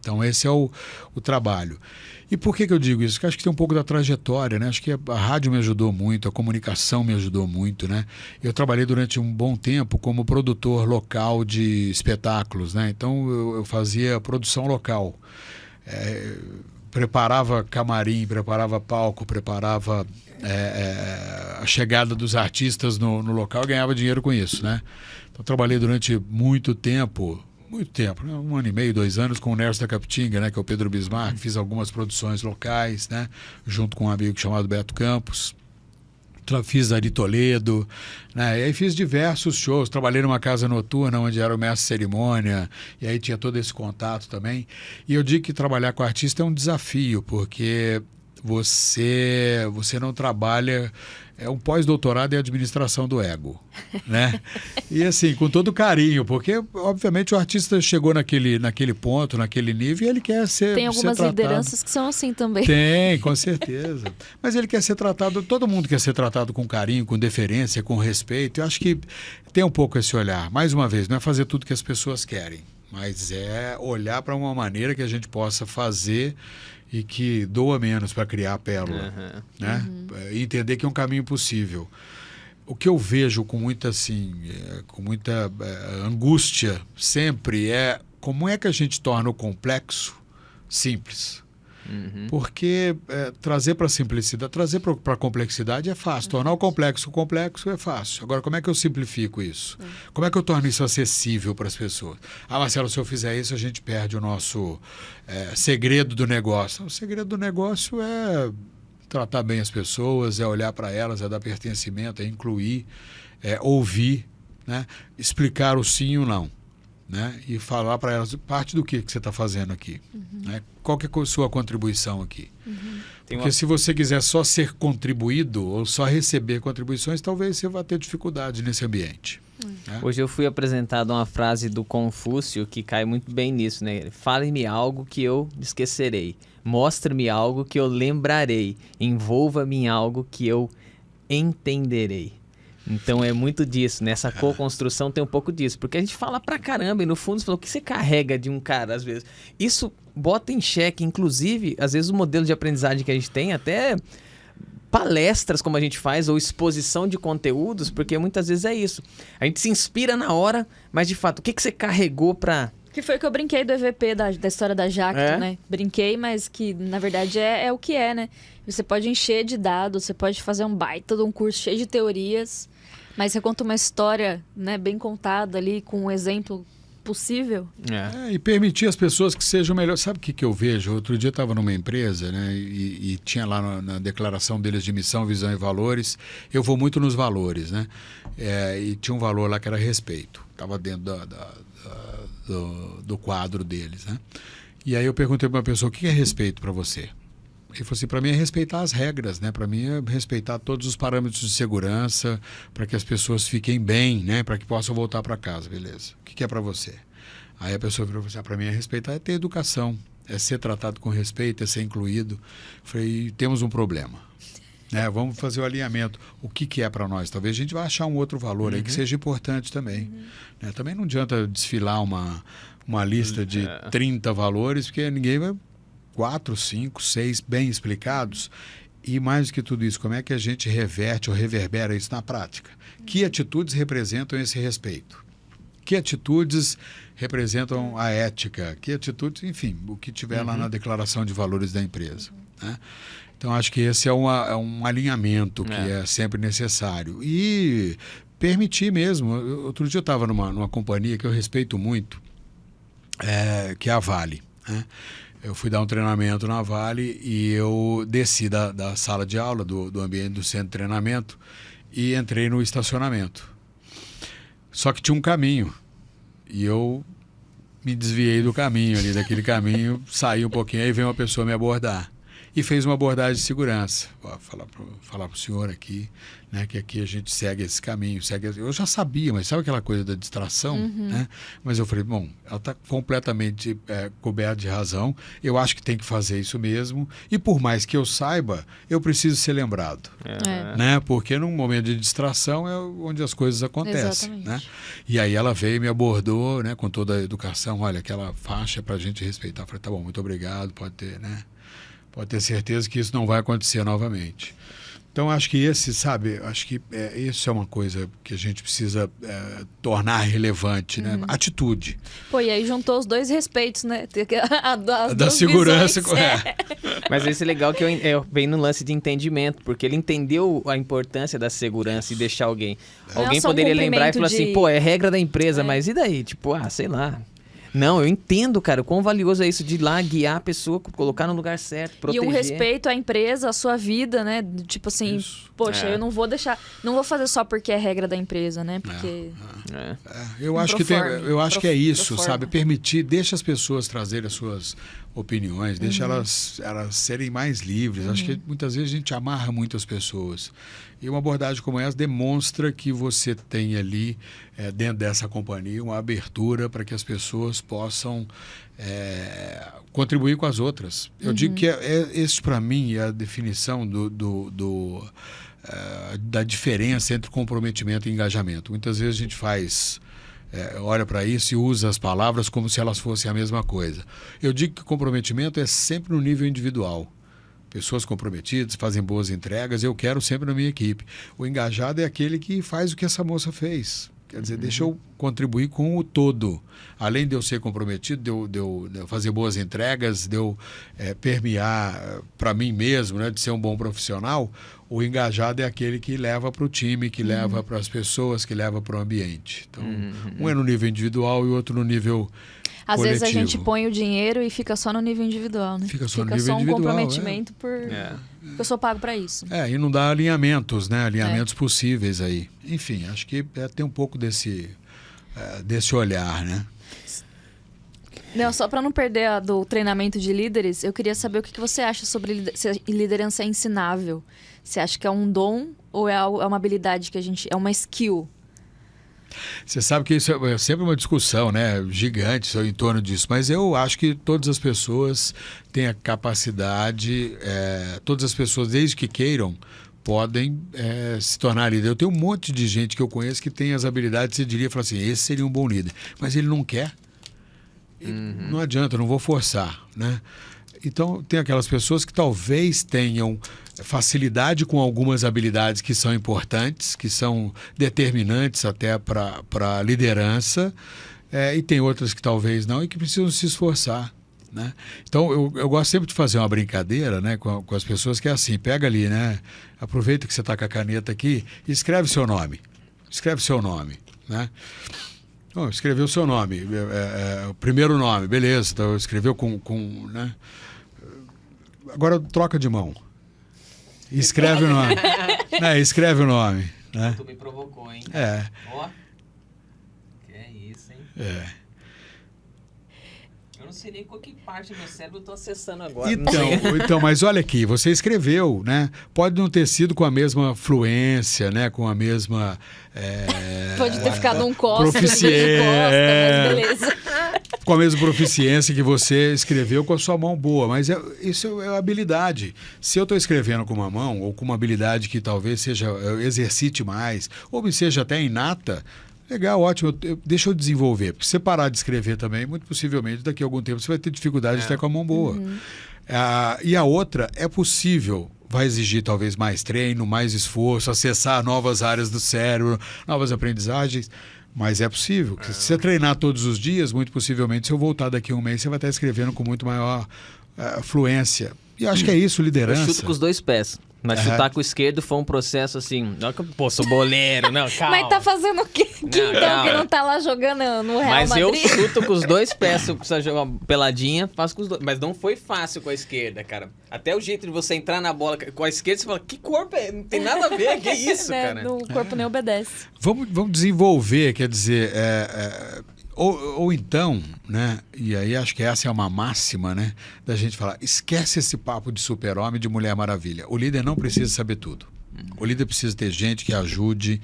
Então esse é o trabalho. E por que eu digo isso? Porque acho que tem um pouco da trajetória, né? Acho que a rádio me ajudou muito, a comunicação me ajudou muito, né? Eu trabalhei durante um bom tempo como produtor local de espetáculos, né? Então eu fazia produção local. Preparava camarim, preparava palco, preparava a chegada dos artistas no local e ganhava dinheiro com isso, né? Então trabalhei durante muito tempo, né? 1 ano e meio, 2 anos com o Nerso da Capitinga, né? Que é o Pedro Bismarck. Fiz algumas produções locais, né? Junto com um amigo chamado Beto Campos. Fiz Ari Toledo, né? E aí fiz diversos shows. Trabalhei numa casa noturna onde era o mestre de cerimônia, e aí tinha todo esse contato também. E eu digo que trabalhar com artista é um desafio, porque você não trabalha... É um pós-doutorado em administração do ego, né? E assim, com todo carinho, porque obviamente o artista chegou naquele ponto, naquele nível, e ele quer ser Tem algumas ser tratado. lideranças que são assim também. Tem, com certeza. Mas ele quer ser tratado, todo mundo quer ser tratado com carinho, com deferência, com respeito. Eu acho que tem um pouco esse olhar. Mais uma vez, não é fazer tudo que as pessoas querem, mas é olhar para uma maneira que a gente possa fazer e que doa menos para criar a pérola, né? E entender que é um caminho possível. O que eu vejo com muita angústia sempre é como é que a gente torna o complexo simples. Porque trazer para a simplicidade, trazer para a complexidade é fácil. Tornar o complexo é fácil. Agora, como é que eu simplifico isso? Como é que eu torno isso acessível para as pessoas? Marcelo, se eu fizer isso, a gente perde o nosso segredo do negócio. O segredo do negócio é tratar bem as pessoas, é olhar para elas, é dar pertencimento, é incluir, é ouvir, né? Explicar o sim e o não. Né? E falar para elas parte do que você está fazendo aqui, né? Qual que é a sua contribuição aqui, porque se você quiser só ser contribuído ou só receber contribuições, talvez você vá ter dificuldade nesse ambiente, né? Hoje eu fui apresentado uma frase do Confúcio que cai muito bem nisso, né? Fale-me algo que eu esquecerei, mostre-me algo que eu lembrarei, envolva-me em algo que eu entenderei. Então é muito disso, nessa co-construção tem um pouco disso, porque a gente fala pra caramba e no fundo você falou, o que você carrega de um cara às vezes? Isso bota em xeque, inclusive, às vezes o modelo de aprendizagem que a gente tem até palestras como a gente faz ou exposição de conteúdos, porque muitas vezes é isso. A gente se inspira na hora, mas de fato, o que você carregou para... Que foi que eu brinquei do EVP, da história da Jacto, né? Brinquei, mas que na verdade é o que é, né? Você pode encher de dados, você pode fazer um baita de um curso cheio de teorias, mas você conta uma história, né, bem contada ali, com um exemplo possível. E permitir às pessoas que sejam melhores. Sabe o que eu vejo? Outro dia eu estava numa empresa, né, e tinha lá na declaração deles de missão, visão e valores. Eu vou muito nos valores, né? E tinha um valor lá que era respeito. Estava dentro do quadro deles, né? E aí eu perguntei para uma pessoa, o que é respeito para você? Ele falou assim, para mim é respeitar as regras, né? Para mim é respeitar todos os parâmetros de segurança, para que as pessoas fiquem bem, né? Para que possam voltar para casa, beleza. O que é para você? Aí a pessoa falou assim, para mim é respeitar, é ter educação, é ser tratado com respeito, é ser incluído. Eu falei, temos um problema, né? Vamos fazer o alinhamento. O que é para nós? Talvez a gente vá achar um outro valor aí que seja importante também. Né? Também não adianta desfilar uma lista de 30 valores, porque ninguém vai... 4, 5, 6 bem explicados. E mais do que tudo isso, como é que a gente reverte ou reverbera isso na prática? Que atitudes representam esse respeito? Que atitudes representam a ética? Que atitudes, enfim, o que tiver lá na declaração de valores da empresa. Né? Então, acho que esse é um alinhamento que é sempre necessário. E permitir mesmo. Outro dia eu estava numa companhia que eu respeito muito, que é a Vale, né? Eu fui dar um treinamento na Vale e eu desci da sala de aula, do ambiente do centro de treinamento, e entrei no estacionamento. Só que tinha um caminho e eu me desviei do caminho ali, daquele caminho, saí um pouquinho, aí veio uma pessoa me abordar. E fez uma abordagem de segurança. Vou falar para o senhor aqui, né, que aqui a gente segue esse caminho. Eu já sabia, mas sabe aquela coisa da distração? Né? Mas eu falei, bom, ela está completamente coberta de razão. Eu acho que tem que fazer isso mesmo. E por mais que eu saiba, eu preciso ser lembrado. Né? Porque num momento de distração é onde as coisas acontecem. Né? E aí ela veio e me abordou, né, com toda a educação. Olha, aquela faixa para a gente respeitar. Eu falei, tá bom, muito obrigado, pode ter, né? Pode ter certeza que isso não vai acontecer novamente. Então, acho que isso é uma coisa que a gente precisa tornar relevante, né? Atitude. Pô, e aí juntou os dois respeitos, né? Da segurança. Mas esse é legal que eu venho no lance de entendimento, porque ele entendeu a importância da segurança e deixar alguém poderia lembrar e falar assim, pô, é regra da empresa, mas e daí? Tipo, sei lá... Não, eu entendo, cara, o quão valioso é isso de ir lá guiar a pessoa, colocar no lugar certo, proteger. E um respeito à empresa, à sua vida, né? Tipo assim, poxa, eu não vou fazer só porque é regra da empresa, né? Porque... Eu acho que é isso, sabe? Permitir, deixa as pessoas trazerem as suas opiniões, deixa elas serem mais livres. Acho que muitas vezes a gente amarra muito as pessoas. E uma abordagem como essa demonstra que você tem ali, dentro dessa companhia, uma abertura para que as pessoas possam contribuir com as outras. Eu digo que esse, para mim, é a definição da diferença entre comprometimento e engajamento. Muitas vezes a gente olha para isso e usa as palavras como se elas fossem a mesma coisa. Eu digo que comprometimento é sempre no nível individual. Pessoas comprometidas, fazem boas entregas, eu quero sempre na minha equipe. O engajado é aquele que faz o que essa moça fez. Quer dizer, deixa eu contribuir com o todo. Além de eu ser comprometido, de eu fazer boas entregas, de eu permear para mim mesmo, né, de ser um bom profissional, o engajado é aquele que leva para o time, que leva para as pessoas, que leva para o ambiente. Então, um é no nível individual e o outro no nível Às coletivo. vezes a gente põe o dinheiro e fica só no nível individual, né? Fica só no nível individual, um comprometimento porque eu sou pago para isso. E não dá alinhamentos, né? Alinhamentos possíveis aí. Enfim, acho que tem um pouco desse olhar, né? Não, só para não perder do treinamento de líderes, eu queria saber o que você acha sobre se liderança é ensinável. Você acha que é um dom ou é uma habilidade que é uma skill? Você sabe que isso é sempre uma discussão, né, gigante em torno disso, mas eu acho que todas as pessoas têm a capacidade, todas as pessoas, desde que queiram, podem se tornar líder. Eu tenho um monte de gente que eu conheço que tem as habilidades, você diria, fala assim, esse seria um bom líder, mas ele não quer. Não adianta, eu não vou forçar, né? Então, tem aquelas pessoas que talvez tenham facilidade com algumas habilidades que são importantes, que são determinantes até para a liderança, e tem outras que talvez não e que precisam se esforçar. Né? Então, eu gosto sempre de fazer uma brincadeira, né, com as pessoas, que é assim, pega ali, né, aproveita que você está com a caneta aqui e escreve seu nome. Escreve seu nome. Né? Oh, escreveu o seu nome, o primeiro nome, beleza, então escreveu né? Agora troca de mão. Escreve o nome. Né? Escreve o nome. Né? Tu me provocou, hein? Ó. Que é isso, hein? Eu não sei nem qual que parte do meu cérebro eu tô acessando agora. Então, mas olha aqui, você escreveu, né? Pode não ter sido com a mesma fluência, né? Com a mesma... Pode ter ficado um costa, mas beleza. Com a mesma proficiência que você escreveu com a sua mão boa, mas isso é habilidade. Se eu estou escrevendo com uma mão, ou com uma habilidade que talvez eu exercite mais, ou me seja até inata, legal, ótimo, deixa eu desenvolver. Porque se você parar de escrever também, muito possivelmente daqui a algum tempo você vai ter dificuldade até com a mão boa. E a outra, é possível, vai exigir talvez mais treino, mais esforço, acessar novas áreas do cérebro, novas aprendizagens, mas é possível. Se você treinar todos os dias, muito possivelmente, se eu voltar daqui a um mês, você vai estar escrevendo com muito maior fluência. E acho que é isso, liderança. Eu chuto com os dois pés. Mas chutar com o esquerdo foi um processo assim... Não, pô, sou boleiro, não, calma. Mas tá fazendo o quê? Que não tá lá jogando no Real Madrid? Mas eu chuto com os dois pés. Se eu precisar jogar uma peladinha, faço com os dois. Mas não foi fácil com a esquerda, cara. Até o jeito de você entrar na bola com a esquerda, você fala, que corpo é? Não tem nada a ver, que isso, cara? O corpo nem obedece. Vamos desenvolver, quer dizer... Ou então, né? E aí acho que essa é uma máxima, né? Da gente falar, esquece esse papo de super-homem, de Mulher Maravilha. O líder não precisa saber tudo. O líder precisa ter gente que ajude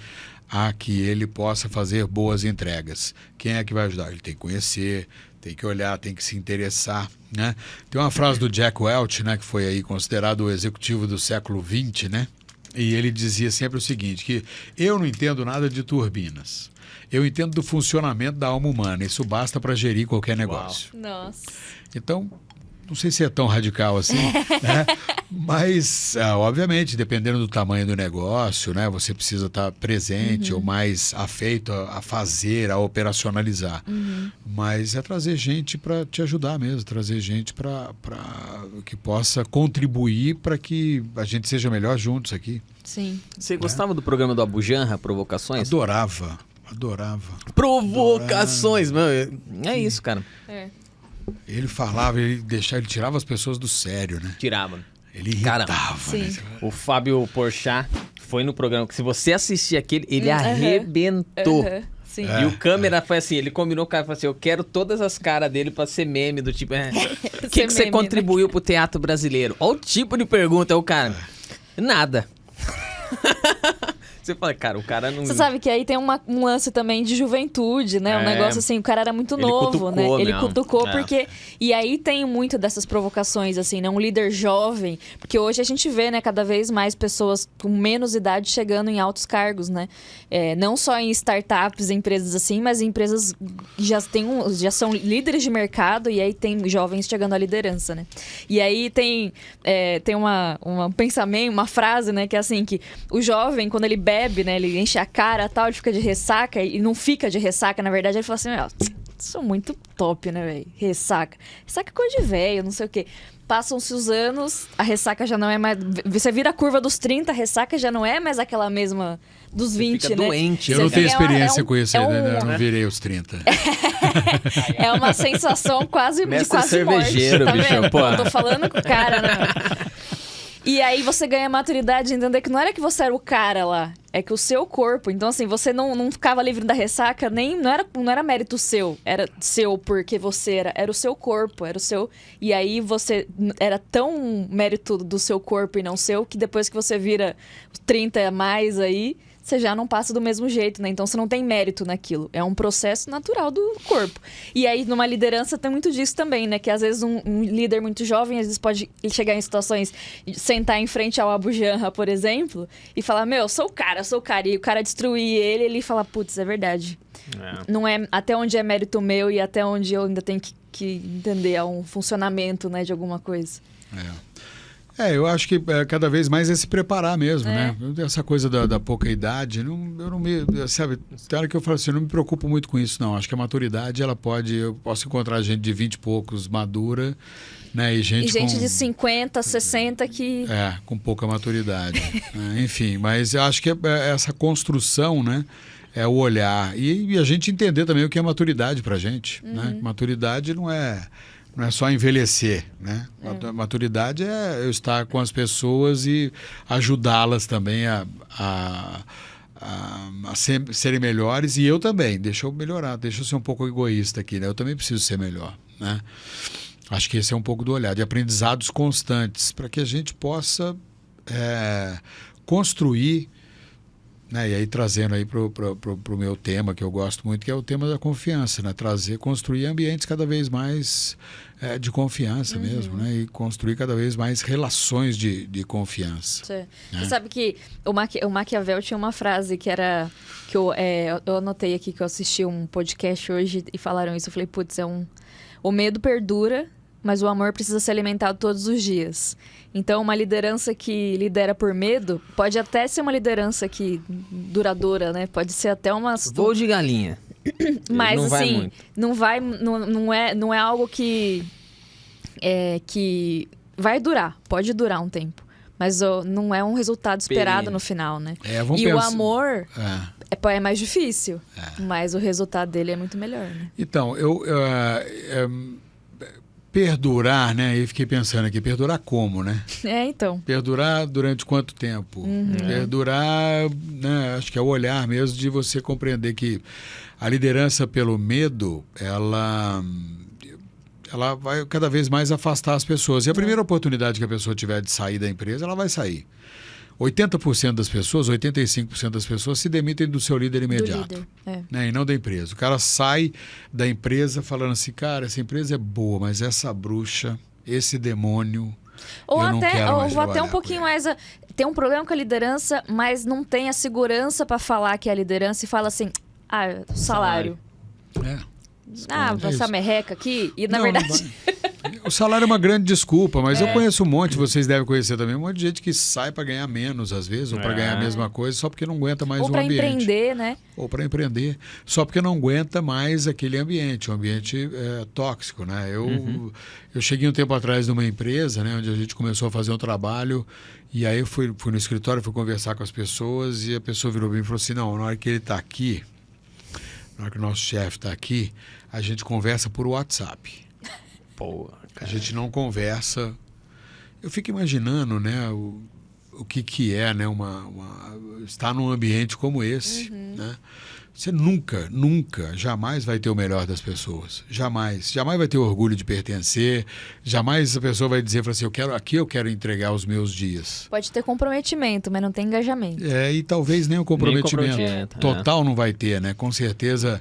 a que ele possa fazer boas entregas. Quem é que vai ajudar? Ele tem que conhecer, tem que olhar, tem que se interessar, né? Tem uma frase do Jack Welch, né? Que foi aí considerado o executivo do século XX, né? E ele dizia sempre o seguinte, que eu não entendo nada de turbinas. Eu entendo do funcionamento da alma humana. Isso basta para gerir qualquer negócio. Nossa. Então, não sei se é tão radical assim, né? Mas, obviamente, dependendo do tamanho do negócio, né? Você precisa estar presente ou mais afeito a fazer, a operacionalizar. Mas é trazer gente para te ajudar mesmo, trazer gente para que possa contribuir para que a gente seja melhor juntos aqui. Sim. Você gostava do programa do Abu Janra, Provocações? Adorava. Provocações, mano. É isso, cara. Ele falava, ele tirava as pessoas do sério, né? Tirava. Ele irritava, né? O Fábio Porchat foi no programa que, se você assistir aquele, ele arrebentou. Sim. E o câmera foi assim, ele combinou com o cara, falou assim, eu quero todas as caras dele pra ser meme, do tipo, o que você contribuiu pro teatro brasileiro? Olha o tipo de pergunta, o cara, nada. Você fala, cara, o cara não... Você sabe que aí tem um lance também de juventude, né? Um negócio assim, o cara era muito novo, né? Ele cutucou porque... E aí tem muito dessas provocações, assim, né? Um líder jovem, porque hoje a gente vê, né, cada vez mais pessoas com menos idade chegando em altos cargos, né? Não só em startups, empresas assim, mas em empresas que já são líderes de mercado e aí tem jovens chegando à liderança, né? E aí tem um pensamento, uma frase, né? Que é assim, que o jovem, quando ele bebe, né? Ele enche a cara e tal, ele fica de ressaca e não fica de ressaca, na verdade, ele fala assim, sou muito top, né, velho? Ressaca. Ressaca é coisa de velho, não sei o quê. Passam-se os anos, a ressaca já não é mais... Você vira a curva dos 30, a ressaca já não é mais aquela mesma dos 20, fica né? Doente. Eu não tenho experiência com isso ainda, não virei os 30. É uma sensação quase de quase cervejeiro, morte, tá bicho, vendo? pô. Eu tô falando com o cara, né? E aí você ganha maturidade de entender que não era que você era o cara lá, é que o seu corpo... Então, assim, você não ficava livre da ressaca, não era mérito seu. Era seu porque você era o seu corpo, era o seu... E aí você... Era tão mérito do seu corpo e não seu, que depois que você vira 30 a mais aí... Você já não passa do mesmo jeito, né? Então você não tem mérito naquilo. É um processo natural do corpo. E aí, numa liderança, tem muito disso também, né? Que às vezes um líder muito jovem, às vezes pode chegar em situações de sentar em frente ao Abu Janra, por exemplo, e falar, eu sou o cara. E o cara destruir ele fala, putz, é verdade. Não é até onde é mérito meu e até onde eu ainda tenho que entender um funcionamento, né, de alguma coisa. Eu acho que cada vez mais é se preparar mesmo, né? Essa coisa da pouca idade, eu não me... Sabe, tem hora que eu falo assim, eu não me preocupo muito com isso, não. Acho que a maturidade, eu posso encontrar gente de 20 e poucos madura, né? E gente de 50, 60 que... com pouca maturidade. Enfim, mas eu acho que essa construção, né? É o olhar. E a gente entender também o que é maturidade pra gente, né? Maturidade não é só envelhecer, né? Maturidade é eu estar com as pessoas e ajudá-las também a serem melhores, e eu também. Deixa eu melhorar, deixa eu ser um pouco egoísta aqui, né? Eu também preciso ser melhor, né? Acho que esse é um pouco do olhar, de aprendizados constantes, para que a gente possa construir, né? E aí trazendo aí pro meu tema, que eu gosto muito, que é o tema da confiança, né? Construir ambientes cada vez mais de confiança mesmo, né? E construir cada vez mais relações de confiança. Né? Você sabe que o Maquiavel tinha uma frase que era... que eu anotei aqui, que eu assisti um podcast hoje e falaram isso. Eu falei, putz, o medo perdura, mas o amor precisa ser alimentado todos os dias. Então, uma liderança que lidera por medo pode até ser uma liderança duradoura, né? Pode ser até uma... Voo de galinha. Mas, não assim, não é algo que vai durar. Pode durar um tempo. Mas não é um resultado esperado no final, né? O amor é mais difícil. Mas o resultado dele é muito melhor, né? Então, perdurar, né? E fiquei pensando aqui, perdurar como, né? Então. Perdurar durante quanto tempo? Perdurar, né? Acho que é o olhar mesmo de você compreender que a liderança pelo medo, ela vai cada vez mais afastar as pessoas. E a primeira oportunidade que a pessoa tiver de sair da empresa, ela vai sair. 80% das pessoas, 85% das pessoas se demitem do seu líder imediato. Né? E não da empresa. O cara sai da empresa falando assim, cara, essa empresa é boa, mas essa bruxa, esse demônio, eu não quero mais ou até um pouquinho mais... Tem um problema com a liderança, mas não tem a segurança para falar que é a liderança e fala assim, salário. Essa merreca aqui. E na verdade... O salário é uma grande desculpa, mas eu conheço um monte, vocês devem conhecer também, um monte de gente que sai para ganhar menos às vezes, ou para ganhar a mesma coisa, só porque não aguenta mais o ambiente. Ou para empreender, né? Ou para empreender, só porque não aguenta mais aquele ambiente, um ambiente tóxico, né? Eu cheguei um tempo atrás numa empresa, né, onde a gente começou a fazer um trabalho, e aí eu fui no escritório, fui conversar com as pessoas, e a pessoa virou para mim e falou assim, não, na hora que ele está aqui, na hora que o nosso chefe está aqui, a gente conversa por WhatsApp. Pô, a gente não conversa. Eu fico imaginando, né, o que é, né, estar num ambiente como esse, né? Você nunca, jamais vai ter o melhor das pessoas. Jamais vai ter o orgulho de pertencer. Jamais a pessoa vai dizer assim, eu quero entregar os meus dias. Pode ter comprometimento, mas não tem engajamento. E talvez nem o comprometimento total não vai ter, né? Com certeza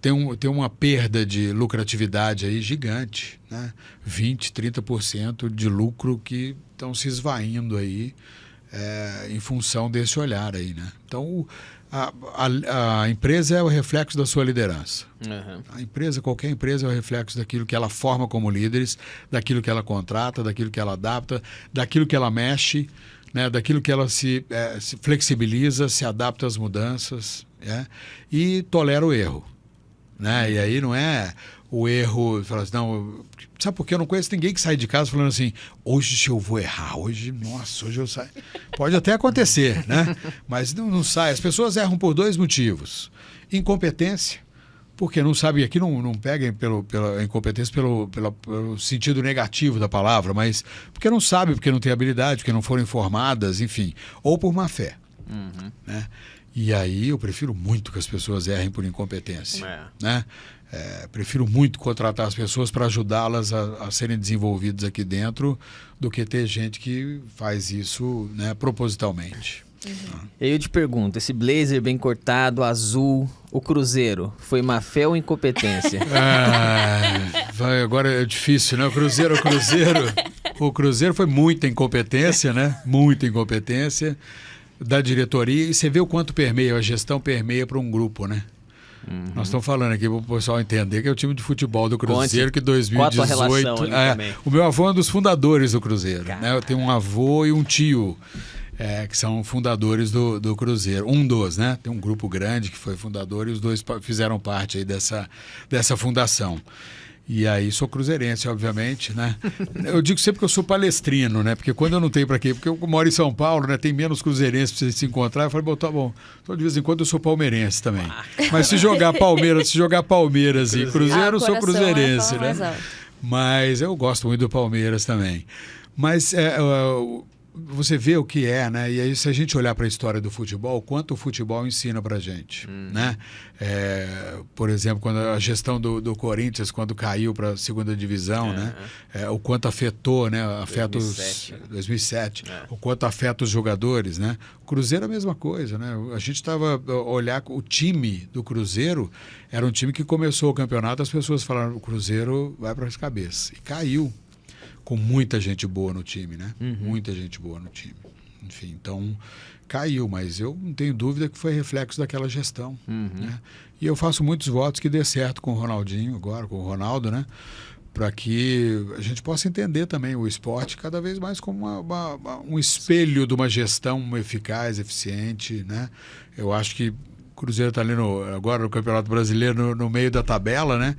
tem uma perda de lucratividade aí gigante, né? 20%, 30% de lucro que estão se esvaindo aí em função desse olhar aí, né? Então, a empresa é o reflexo da sua liderança. Qualquer empresa é o reflexo daquilo que ela forma como líderes, daquilo que ela contrata, daquilo que ela adapta, daquilo que ela mexe, né? Daquilo que ela se flexibiliza, se adapta às mudanças, e tolera o erro. Né? E aí não é o erro, fala assim, não, sabe por quê? Eu não conheço ninguém que sai de casa falando assim, hoje eu vou errar, hoje eu saio. Pode até acontecer, né? Mas não sai. As pessoas erram por dois motivos. Incompetência, porque não sabem, aqui não peguem pela incompetência pelo sentido negativo da palavra, mas porque não sabem, porque não têm habilidade, porque não foram informadas, enfim, ou por má fé. Né? E aí eu prefiro muito que as pessoas errem por incompetência. Né? Prefiro muito contratar as pessoas para ajudá-las a serem desenvolvidas aqui dentro do que ter gente que faz isso, né, propositalmente. E aí eu te pergunto, esse blazer bem cortado, azul, o Cruzeiro, foi má fé ou incompetência? Agora é difícil, né? O Cruzeiro foi muita incompetência, né? Muita incompetência da diretoria. E você vê o quanto a gestão permeia para um grupo, né? Nós estamos falando aqui para o pessoal entender que é o time de futebol do Cruzeiro, que Qual a tua 2018... relação ali também? O meu avô é um dos fundadores do Cruzeiro. Né? Eu tenho um avô e um tio que são fundadores do Cruzeiro. Um dos, né? Tem um grupo grande que foi fundador e os dois fizeram parte aí dessa fundação. E aí sou cruzeirense, obviamente, né? Eu digo sempre que eu sou palestrino, né? Porque quando eu não tenho para quê? Porque eu moro em São Paulo, né? Tem menos cruzeirenses para você se encontrar. Eu falei, bom, tá bom. Então, de vez em quando eu sou palmeirense também. Mas se jogar Palmeiras e Cruzeiro, eu sou cruzeirense, né? Mas eu gosto muito do Palmeiras também. Mas você vê o que é, né? E aí, se a gente olhar para a história do futebol, quanto o futebol ensina para a gente, né? Por exemplo, quando a gestão do Corinthians, quando caiu para a segunda divisão, né? O quanto afetou, né? Afeta 2007. O quanto afeta os jogadores, né? O Cruzeiro é a mesma coisa, né? A gente estava olhar o time do Cruzeiro, era um time que começou o campeonato, as pessoas falaram, o Cruzeiro vai para as cabeças. E caiu. Com muita gente boa no time, né? Muita gente boa no time. Enfim, então caiu, mas eu não tenho dúvida que foi reflexo daquela gestão. Né? E eu faço muitos votos que dê certo com o Ronaldinho agora, com o Ronaldo, né? Para que a gente possa entender também o esporte cada vez mais como um espelho de uma gestão eficaz, eficiente, né? Eu acho que o Cruzeiro está ali agora no Campeonato Brasileiro no meio da tabela, né?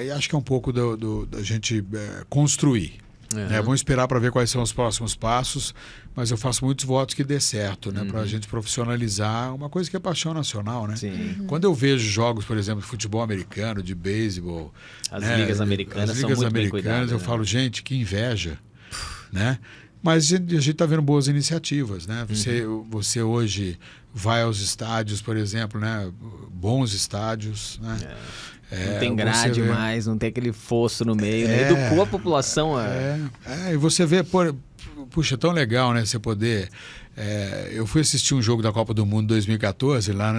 E acho que é um pouco da gente construir. Né? Vamos esperar para ver quais são os próximos passos, mas eu faço muitos votos que dê certo, né? Para a gente profissionalizar uma coisa que é paixão nacional. Né? Quando eu vejo jogos, por exemplo, de futebol americano, de beisebol... As ligas americanas são muito bem cuidadas. Eu falo, gente, que inveja. Né? Mas a gente está vendo boas iniciativas. Né? Você hoje vai aos estádios, por exemplo, né? Bons estádios, né? Não tem grade mais, não tem aquele fosso no meio. Né? Educou a população. E você vê, puxa, tão legal, né? Você poder... eu fui assistir um jogo da Copa do Mundo 2014, lá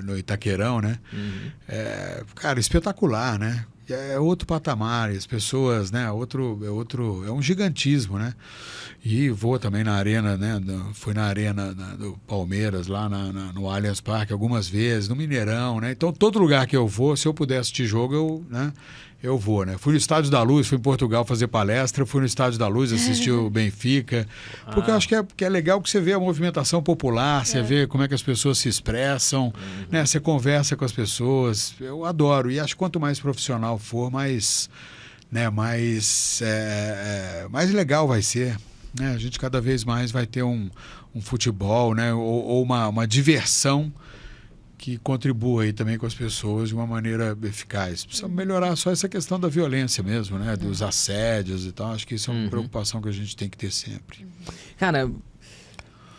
no Itaquerão, né? Cara, espetacular, né? É outro patamar, as pessoas, né? É um gigantismo, né? E vou também na arena, né? Fui na arena do Palmeiras, lá no Allianz Parque algumas vezes, no Mineirão, né? Então, todo lugar que eu vou, se eu puder assistir jogo, eu vou, né? Fui no Estádio da Luz, fui em Portugal fazer palestra, fui no Estádio da Luz assistir o Benfica, porque eu acho que é legal que você vê a movimentação popular, você vê como é que as pessoas se expressam, né? Você conversa com as pessoas, eu adoro, e acho que quanto mais profissional for, mais legal vai ser. Né? A gente cada vez mais vai ter um futebol, né? ou uma diversão que contribua aí também com as pessoas de uma maneira eficaz. Precisa melhorar só essa questão da violência mesmo, né? Dos assédios e tal. Acho que isso é uma preocupação que a gente tem que ter sempre. Cara,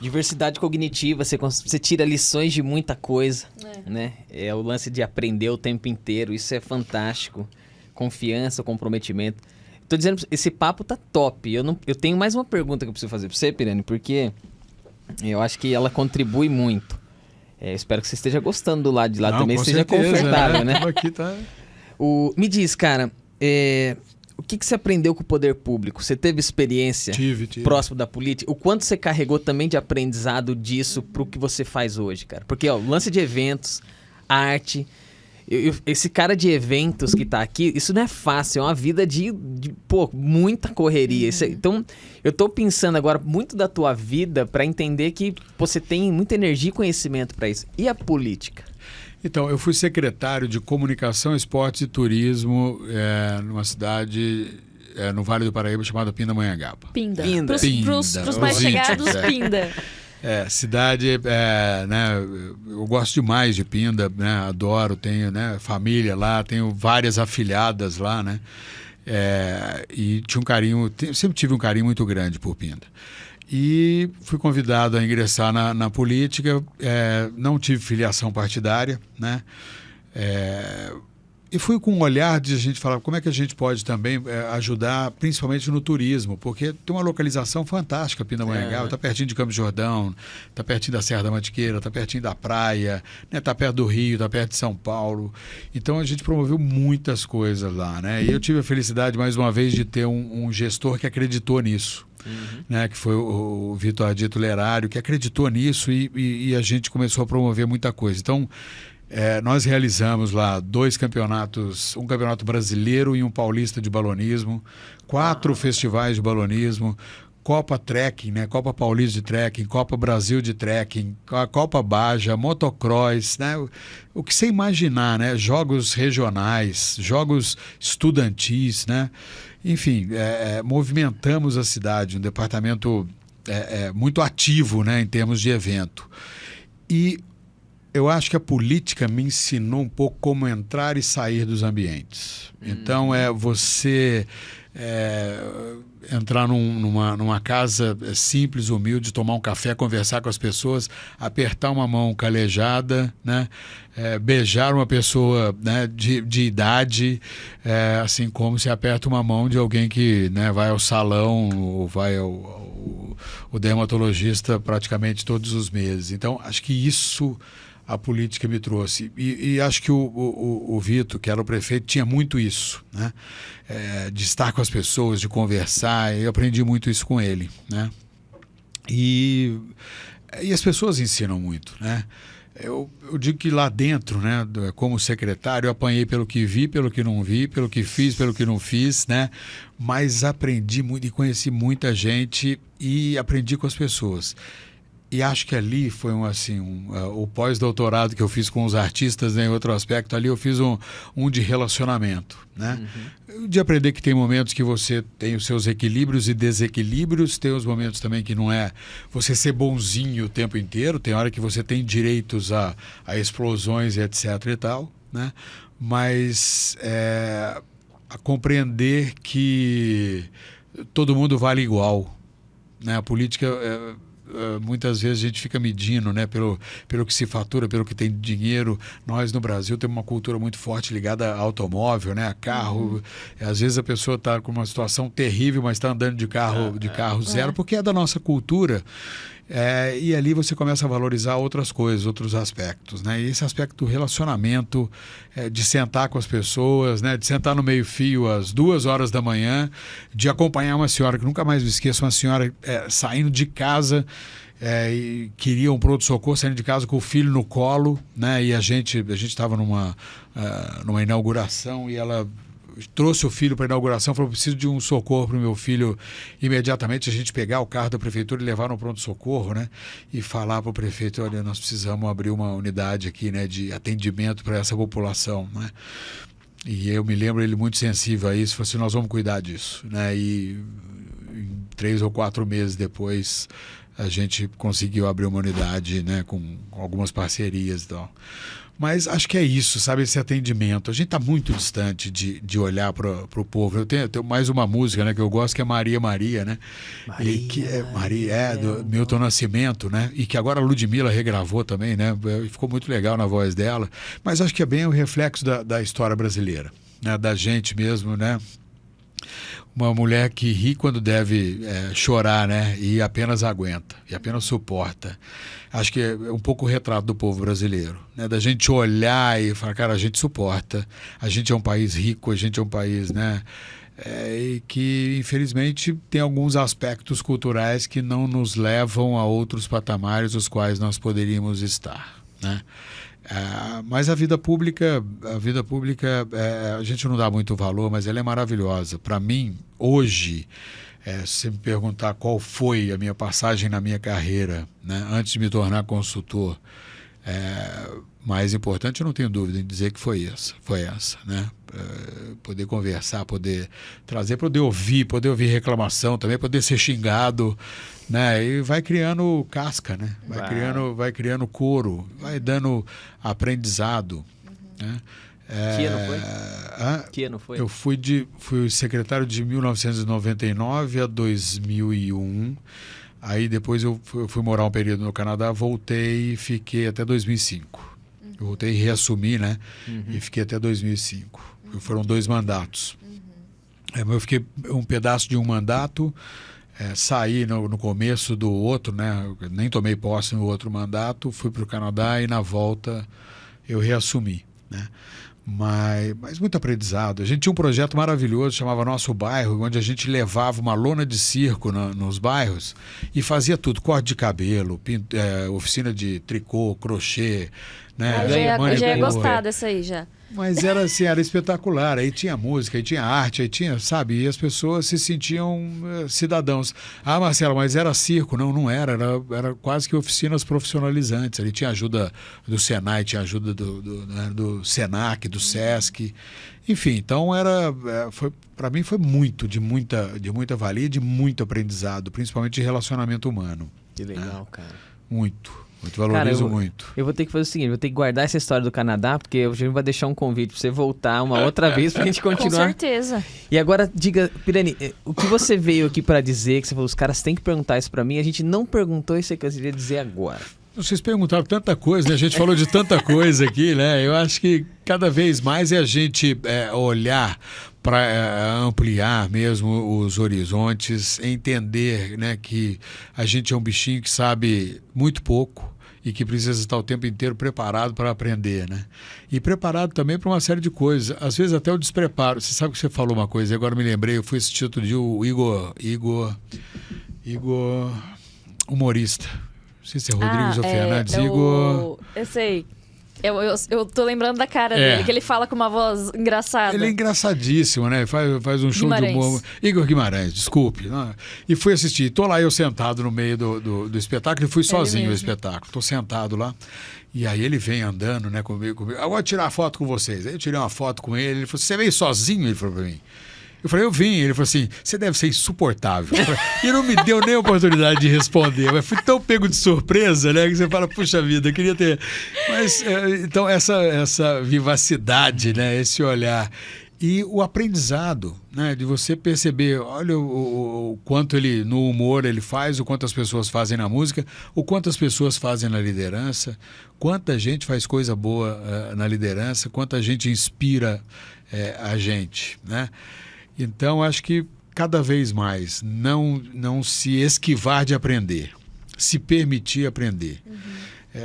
diversidade cognitiva, você tira lições de muita coisa, né? É o lance de aprender o tempo inteiro, isso é fantástico. Confiança, comprometimento. Tô dizendo, esse papo tá top. Eu tenho mais uma pergunta que eu preciso fazer pra você, Pirani, porque eu acho que ela contribui muito. Espero que você esteja gostando do lado de lá também, esteja confortável, né? Aqui tá... Me diz, cara, o que você aprendeu com o poder público? Você teve experiência Tive. próximo da política? O quanto você carregou também de aprendizado disso pro que você faz hoje, cara? Porque, o lance de eventos, arte... Esse cara de eventos que tá aqui, isso não é fácil, é uma vida de muita correria. Então, eu tô pensando agora muito da tua vida para entender que você tem muita energia e conhecimento para isso. E a política? Então, eu fui secretário de Comunicação, Esportes e Turismo numa cidade no Vale do Paraíba chamada Pindamonhangaba. Pinda. Pros mais chegados, Pinda. Cidade, né, eu gosto demais de Pinda, né, adoro, tenho, né, família lá, tenho várias afilhadas lá, né, e tinha sempre tive um carinho muito grande por Pinda. E fui convidado a ingressar na política, não tive filiação partidária, né, e fui com um olhar de a gente falar como é que a gente pode também ajudar, principalmente no turismo, porque tem uma localização fantástica, Pindamonhangaba, está pertinho de Campos do Jordão, está pertinho da Serra da Mantiqueira, está pertinho da praia, está perto do Rio, está perto de São Paulo. Então a gente promoveu muitas coisas lá, né? E eu tive a felicidade, mais uma vez, de ter um gestor que acreditou nisso. Né, que foi o Vitor Adito Lerário, que acreditou nisso e a gente começou a promover muita coisa. Então, Nós realizamos lá 2 campeonatos, um campeonato brasileiro e um paulista de balonismo, 4 festivais de balonismo, Copa Trekking, né? Copa Paulista de Trekking, Copa Brasil de Trekking, Copa Baja, motocross, né? O que você imaginar, né? Jogos regionais, jogos estudantis, né? Enfim, movimentamos a cidade, um departamento muito ativo, né? Em termos de evento. E eu acho que a política me ensinou um pouco como entrar e sair dos ambientes. Então, você entrar numa casa simples, humilde, tomar um café, conversar com as pessoas, apertar uma mão calejada, né? Beijar uma pessoa, né, de idade, assim como se aperta uma mão de alguém que, né, vai ao salão ou vai ao dermatologista praticamente todos os meses. Então, acho que isso a política me trouxe. E acho que o Vitor, que era o prefeito, tinha muito isso, né? De estar com as pessoas, de conversar. Eu aprendi muito isso com ele, né? E as pessoas ensinam muito, né? Eu digo que lá dentro, né, como secretário, eu apanhei pelo que vi, pelo que não vi, pelo que fiz, pelo que não fiz, né? Mas aprendi muito e conheci muita gente e aprendi com as pessoas. E acho que ali foi o pós-doutorado que eu fiz com os artistas, né, em outro aspecto. Ali eu fiz um de relacionamento, né? De aprender que tem momentos que você tem os seus equilíbrios e desequilíbrios, tem os momentos também que não é você ser bonzinho o tempo inteiro, tem hora que você tem direitos a explosões e etc e tal, né? Mas a compreender que todo mundo vale igual, né? A política... muitas vezes a gente fica medindo, né, pelo que se fatura, pelo que tem dinheiro. Nós no Brasil temos uma cultura muito forte ligada a automóvel, né, a carro. Às vezes a pessoa está com uma situação terrível, mas está andando de carro zero, porque é da nossa cultura. E ali você começa a valorizar outras coisas, outros aspectos, né? E esse aspecto do relacionamento, de sentar com as pessoas, né? De sentar no meio-fio às 2 horas da manhã, de acompanhar uma senhora, que nunca mais me esqueço, uma senhora saindo de casa, e queria um pronto-socorro, saindo de casa com o filho no colo, né? E a gente estava numa inauguração e ela trouxe o filho para a inauguração, falou: preciso de um socorro para o meu filho imediatamente. A gente pegar o carro da prefeitura e levar no pronto-socorro, né? E falar para o prefeito: olha, nós precisamos abrir uma unidade aqui, né, de atendimento para essa população, né? E eu me lembro ele muito sensível a isso, falou assim: nós vamos cuidar disso, né? E 3 ou 4 meses depois a gente conseguiu abrir uma unidade, né, com algumas parcerias e tal. Mas acho que é isso, sabe, esse atendimento. A gente está muito distante de olhar para o povo. Eu tenho mais uma música, né, que eu gosto, que é Maria, Maria, né? Maria, do Milton Nascimento, né? E que agora a Ludmilla regravou também, né? E ficou muito legal na voz dela. Mas acho que é bem o reflexo da história brasileira, né? Da gente mesmo, né? Uma mulher que ri quando deve chorar, né? E apenas aguenta, e apenas suporta. Acho que é um pouco o retrato do povo brasileiro, né? Da gente olhar e falar: cara, a gente suporta, a gente é um país rico, a gente é um país, né? E que, infelizmente, tem alguns aspectos culturais que não nos levam a outros patamares os quais nós poderíamos estar, né? Mas a vida pública, a gente não dá muito valor, mas ela é maravilhosa. Para mim, hoje, se você me perguntar qual foi a minha passagem na minha carreira, né, antes de me tornar consultor, mais importante, eu não tenho dúvida em dizer que foi essa, né? Poder conversar, poder trazer, poder ouvir reclamação também, poder ser xingado, né? E vai criando casca, né? Vai criando couro, vai dando aprendizado, né? Que ano foi? Que ano foi? Eu fui secretário de 1999 a 2001. Aí depois eu fui morar um período no Canadá, voltei e fiquei até 2005. Eu voltei e reassumi, né? E fiquei até 2005. Foram 2 mandatos. Eu fiquei um pedaço de um mandato, saí no começo do outro, né? Nem tomei posse no outro mandato, fui para o Canadá e na volta eu reassumi, né? Mas muito aprendizado. A gente tinha um projeto maravilhoso, chamava Nosso Bairro, onde a gente levava uma lona de circo nos bairros e fazia tudo: corte de cabelo, oficina de tricô, crochê, né? Eu já ia Manicure. gostar dessa aí, já. Mas era assim, era espetacular. Aí tinha música, aí tinha arte, aí tinha, sabe? E as pessoas se sentiam cidadãos. Ah, Marcelo, mas era circo? Não, não era. Era quase que oficinas profissionalizantes. Ali tinha ajuda do Senai, tinha ajuda do Senac, do Sesc. Enfim, então para mim foi de muita valia, de muito aprendizado, principalmente de relacionamento humano. Que legal, cara. Muito valorizo muito. Eu vou ter que fazer o seguinte, vou ter que guardar essa história do Canadá, porque o Júnior vai deixar um convite pra você voltar uma outra vez pra gente continuar. Com certeza. E agora, diga, Pirani, o que você veio aqui pra dizer, que você falou, os caras têm que perguntar isso pra mim, a gente não perguntou isso que eu queria dizer agora. Vocês perguntaram tanta coisa, né? A gente falou de tanta coisa aqui, né? Eu acho que cada vez mais é a gente olhar para ampliar mesmo os horizontes, entender, né, que a gente é um bichinho que sabe muito pouco e que precisa estar o tempo inteiro preparado para aprender, né? E preparado também para uma série de coisas. Às vezes até o despreparo. Você sabe que você falou uma coisa, agora me lembrei, eu fui assistir outro dia o Igor humorista. Não sei se é Rodrigues ou Fernandes. Igor... Eu sei. Eu tô lembrando da cara dele, que ele fala com uma voz engraçada. Ele é engraçadíssimo, né? Faz um show Guimarães. de humor. Igor Guimarães, desculpe. Não. E fui assistir. Tô lá eu sentado no meio do espetáculo e fui sozinho no espetáculo. Tô sentado lá. E aí ele vem andando, né, comigo. Eu vou tirar foto com vocês. Aí eu tirei uma foto com ele. Ele falou, você veio sozinho? Ele falou pra mim. Eu falei, eu vim. Ele falou assim, você deve ser insuportável. E não me deu nem a oportunidade de responder. Mas fui tão pego de surpresa, né? Que você fala, puxa vida, eu queria ter... Mas, então, essa vivacidade, né? Esse olhar. E o aprendizado, né? De você perceber, olha o quanto ele, no humor, ele faz, o quanto as pessoas fazem na música, o quanto as pessoas fazem na liderança, quanta gente faz coisa boa na liderança, quanta gente inspira a gente, né? Então, acho que cada vez mais não se esquivar de aprender, se permitir aprender.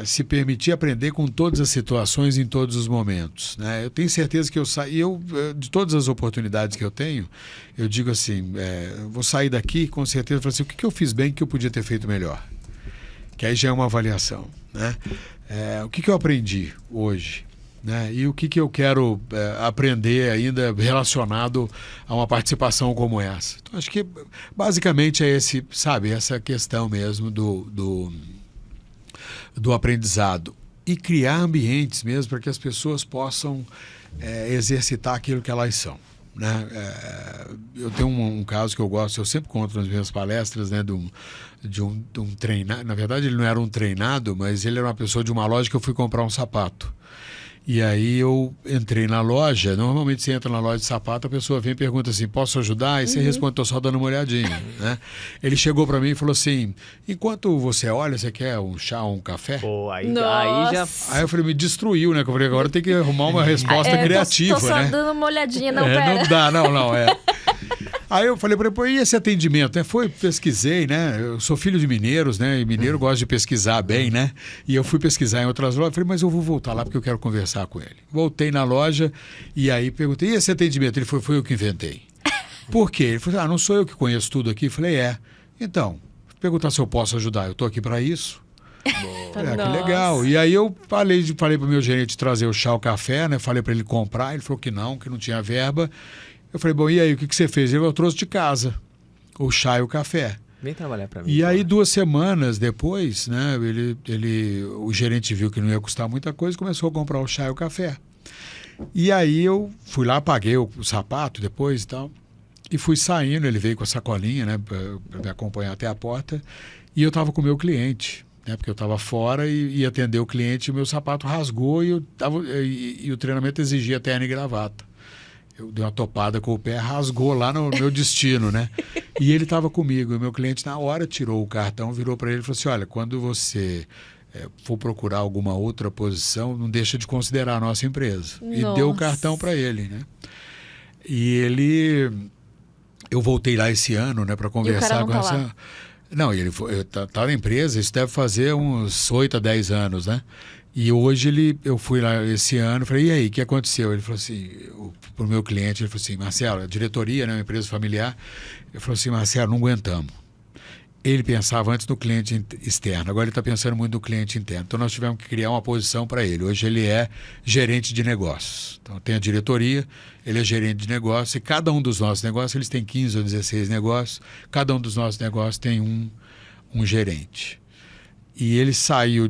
Se permitir aprender com todas as situações, em todos os momentos, né? Eu tenho certeza que de todas as oportunidades que eu tenho, eu digo assim, vou sair daqui com certeza e falar assim, o que eu fiz bem que eu podia ter feito melhor? Que aí já é uma avaliação, né? O que eu aprendi hoje? Né? E o que eu quero aprender ainda relacionado a uma participação como essa. Então, acho que basicamente é essa questão mesmo do aprendizado. E criar ambientes mesmo para que as pessoas possam exercitar aquilo que elas são. Né? Eu tenho um caso que eu gosto, eu sempre conto nas minhas palestras, né, de um treinado. Na verdade, ele não era um treinado, mas ele era uma pessoa de uma loja que eu fui comprar um sapato. E aí eu entrei na loja, normalmente você entra na loja de sapato, a pessoa vem e pergunta assim, posso ajudar? E você responde, estou só dando uma olhadinha. Né? Ele chegou para mim e falou assim, enquanto você olha, você quer um chá ou um café? Pô, aí já... Aí eu falei, me destruiu, né? Eu falei, agora tem que arrumar uma resposta criativa, tô só né? dando uma olhadinha, não, pera. Não dá, não. Aí eu falei para ele, pô, e esse atendimento? Pesquisei, né? Eu sou filho de mineiros, né? E mineiro gosta de pesquisar bem, né? E eu fui pesquisar em outras lojas. Falei, mas eu vou voltar lá porque eu quero conversar com ele. Voltei na loja e aí perguntei, e esse atendimento? Ele falou, foi eu que inventei. Por quê? Ele falou, não sou eu que conheço tudo aqui. Eu falei, Então, perguntar se eu posso ajudar. Eu estou aqui para isso. Que legal. E aí eu falei para o meu gerente trazer o chá, o café, né? Falei para ele comprar. Ele falou que não tinha verba. Eu falei, bom, e aí, o que você fez? Eu trouxe de casa o chá e o café. Vem trabalhar para mim. E aí, 2 semanas depois, né, o gerente viu que não ia custar muita coisa e começou a comprar o chá e o café. E aí eu fui lá, paguei o sapato depois e tal, e fui saindo, ele veio com a sacolinha, né, para me acompanhar até a porta, e eu estava com o meu cliente, né, porque eu estava fora e ia atender o cliente, e o meu sapato rasgou e o treinamento exigia terno e gravata. Eu dei uma topada com o pé, rasgou lá no meu destino, né? E ele estava comigo. E o meu cliente, na hora, tirou o cartão, virou para ele e falou assim, olha, quando você for procurar alguma outra posição, não deixa de considerar a nossa empresa. Nossa. E deu o cartão para ele, né? E eu voltei lá esse ano, né, para conversar com essa... Lá. Não, ele tá na empresa, isso deve fazer uns 8 a 10 anos, né? E hoje eu fui lá esse ano, falei, e aí, o que aconteceu? Ele falou assim, pro meu cliente, ele falou assim, Marcelo, a diretoria, né, uma empresa familiar, ele falou assim, Marcelo, não aguentamos. ele pensava antes no cliente externo, agora ele está pensando muito no cliente interno. Então nós tivemos que criar uma posição para ele. Hoje ele é gerente de negócios. Então tem a diretoria, ele é gerente de negócios e cada um dos nossos negócios, eles têm 15 ou 16 negócios, cada um dos nossos negócios tem um gerente. E ele saiu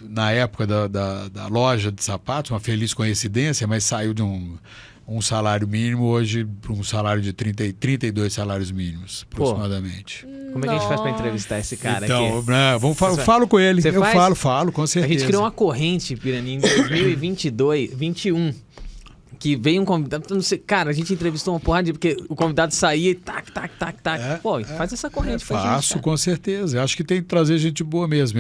na época da loja de sapatos, uma feliz coincidência, mas saiu de um salário mínimo hoje para um salário de 32 salários mínimos, aproximadamente. Como é que a gente faz para entrevistar esse cara então, aqui? Eu falo com ele. Você Eu faz? falo, com certeza. A gente criou uma corrente, Pirani, em 2021, que veio um convidado, não sei, cara, a gente entrevistou uma porrada, porque o convidado saía e tac. Faz essa corrente pra gente. Faço, com certeza. Eu acho que tem que trazer gente boa mesmo.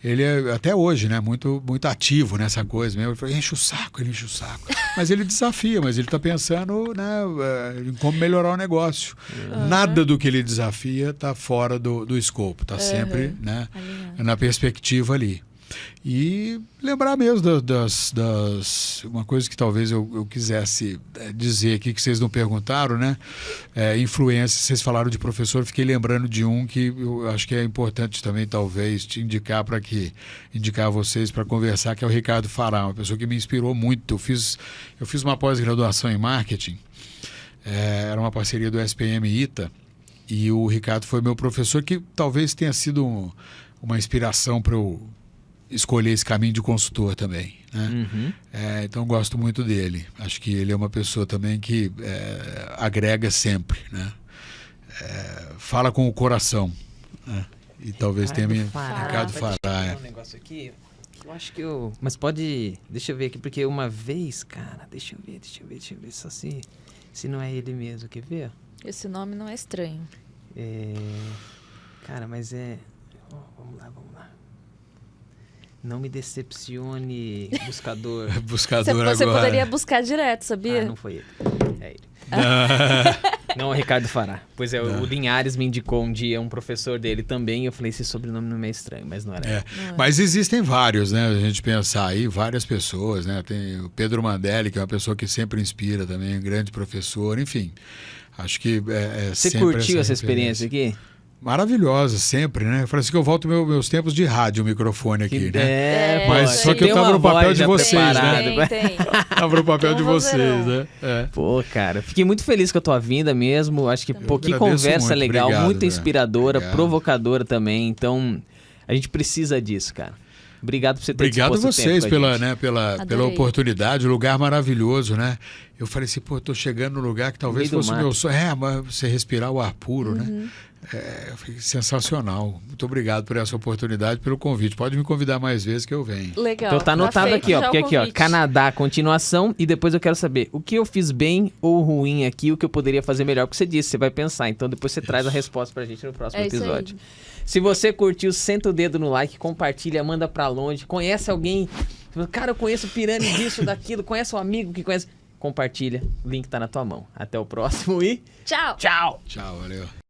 Ele é até hoje, né, muito, muito ativo nessa coisa mesmo. Ele fala, ele enche o saco. Mas ele desafia, mas ele está pensando, né, em como melhorar o negócio. Nada do que ele desafia está fora do escopo, está sempre, né, na perspectiva ali. E lembrar mesmo uma coisa que talvez eu quisesse dizer aqui, que vocês não perguntaram, né? Influência, vocês falaram de professor, fiquei lembrando de um que eu acho que é importante também, talvez, te indicar indicar a vocês para conversar, que é o Ricardo Fará, uma pessoa que me inspirou muito. Eu fiz uma pós-graduação em marketing, era uma parceria do SPM ITA, e o Ricardo foi meu professor, que talvez tenha sido uma inspiração para eu escolher esse caminho de consultor também, né? Então gosto muito dele. Acho que ele é uma pessoa também que agrega sempre, né? Fala com o coração, né? E talvez tenha Ricardo Fará. Um negócio aqui, eu acho que mas pode, deixa eu ver aqui, porque uma vez, cara, deixa eu ver só se não é ele mesmo, quer ver? Esse nome não é estranho. Cara, mas vamos lá. Não me decepcione, buscador. Você agora. Poderia buscar direto, sabia? Não foi ele. É ele. Não, é o Ricardo Fará. Pois é, o Linhares me indicou um dia um professor dele também. Eu falei, esse sobrenome não é estranho, mas não era ele. Mas existem vários, né? A gente pensar aí, várias pessoas, né? Tem o Pedro Mandelli, que é uma pessoa que sempre inspira também, um grande professor. Enfim, acho que Você sempre curtiu essa experiência aqui? Maravilhosa, sempre, né? Eu falei assim que eu volto meus tempos de rádio, o microfone aqui, né? Mas pô, só que eu tava no papel de vocês, né? Tem. Tava no papel de vocês, né? Pô, cara, fiquei muito feliz com a tua vinda mesmo. Acho que, que conversa muito, legal, obrigado, muito inspiradora, obrigado. Provocadora também. Então, a gente precisa disso, cara. Obrigado por você ter Obrigado a vocês pela oportunidade, um lugar maravilhoso, né? Eu falei assim, eu tô chegando num lugar que talvez fosse o meu sonho. Mas você respirar o ar puro, né? Sensacional. Muito obrigado por essa oportunidade, pelo convite. Pode me convidar mais vezes que eu venho. Legal. Então tá anotado aqui, ó. Porque aqui, ó, Canadá, continuação. E depois eu quero saber o que eu fiz bem ou ruim aqui, o que eu poderia fazer melhor. Porque você disse, você vai pensar. Então depois você traz a resposta pra gente no próximo episódio. Se você curtiu, senta o dedo no like, compartilha, manda pra longe. Conhece alguém? Cara, eu conheço o Pirani disso, daquilo. Conhece um amigo que conhece? Compartilha. O link tá na tua mão. Até o próximo e... Tchau. Tchau. Tchau, valeu.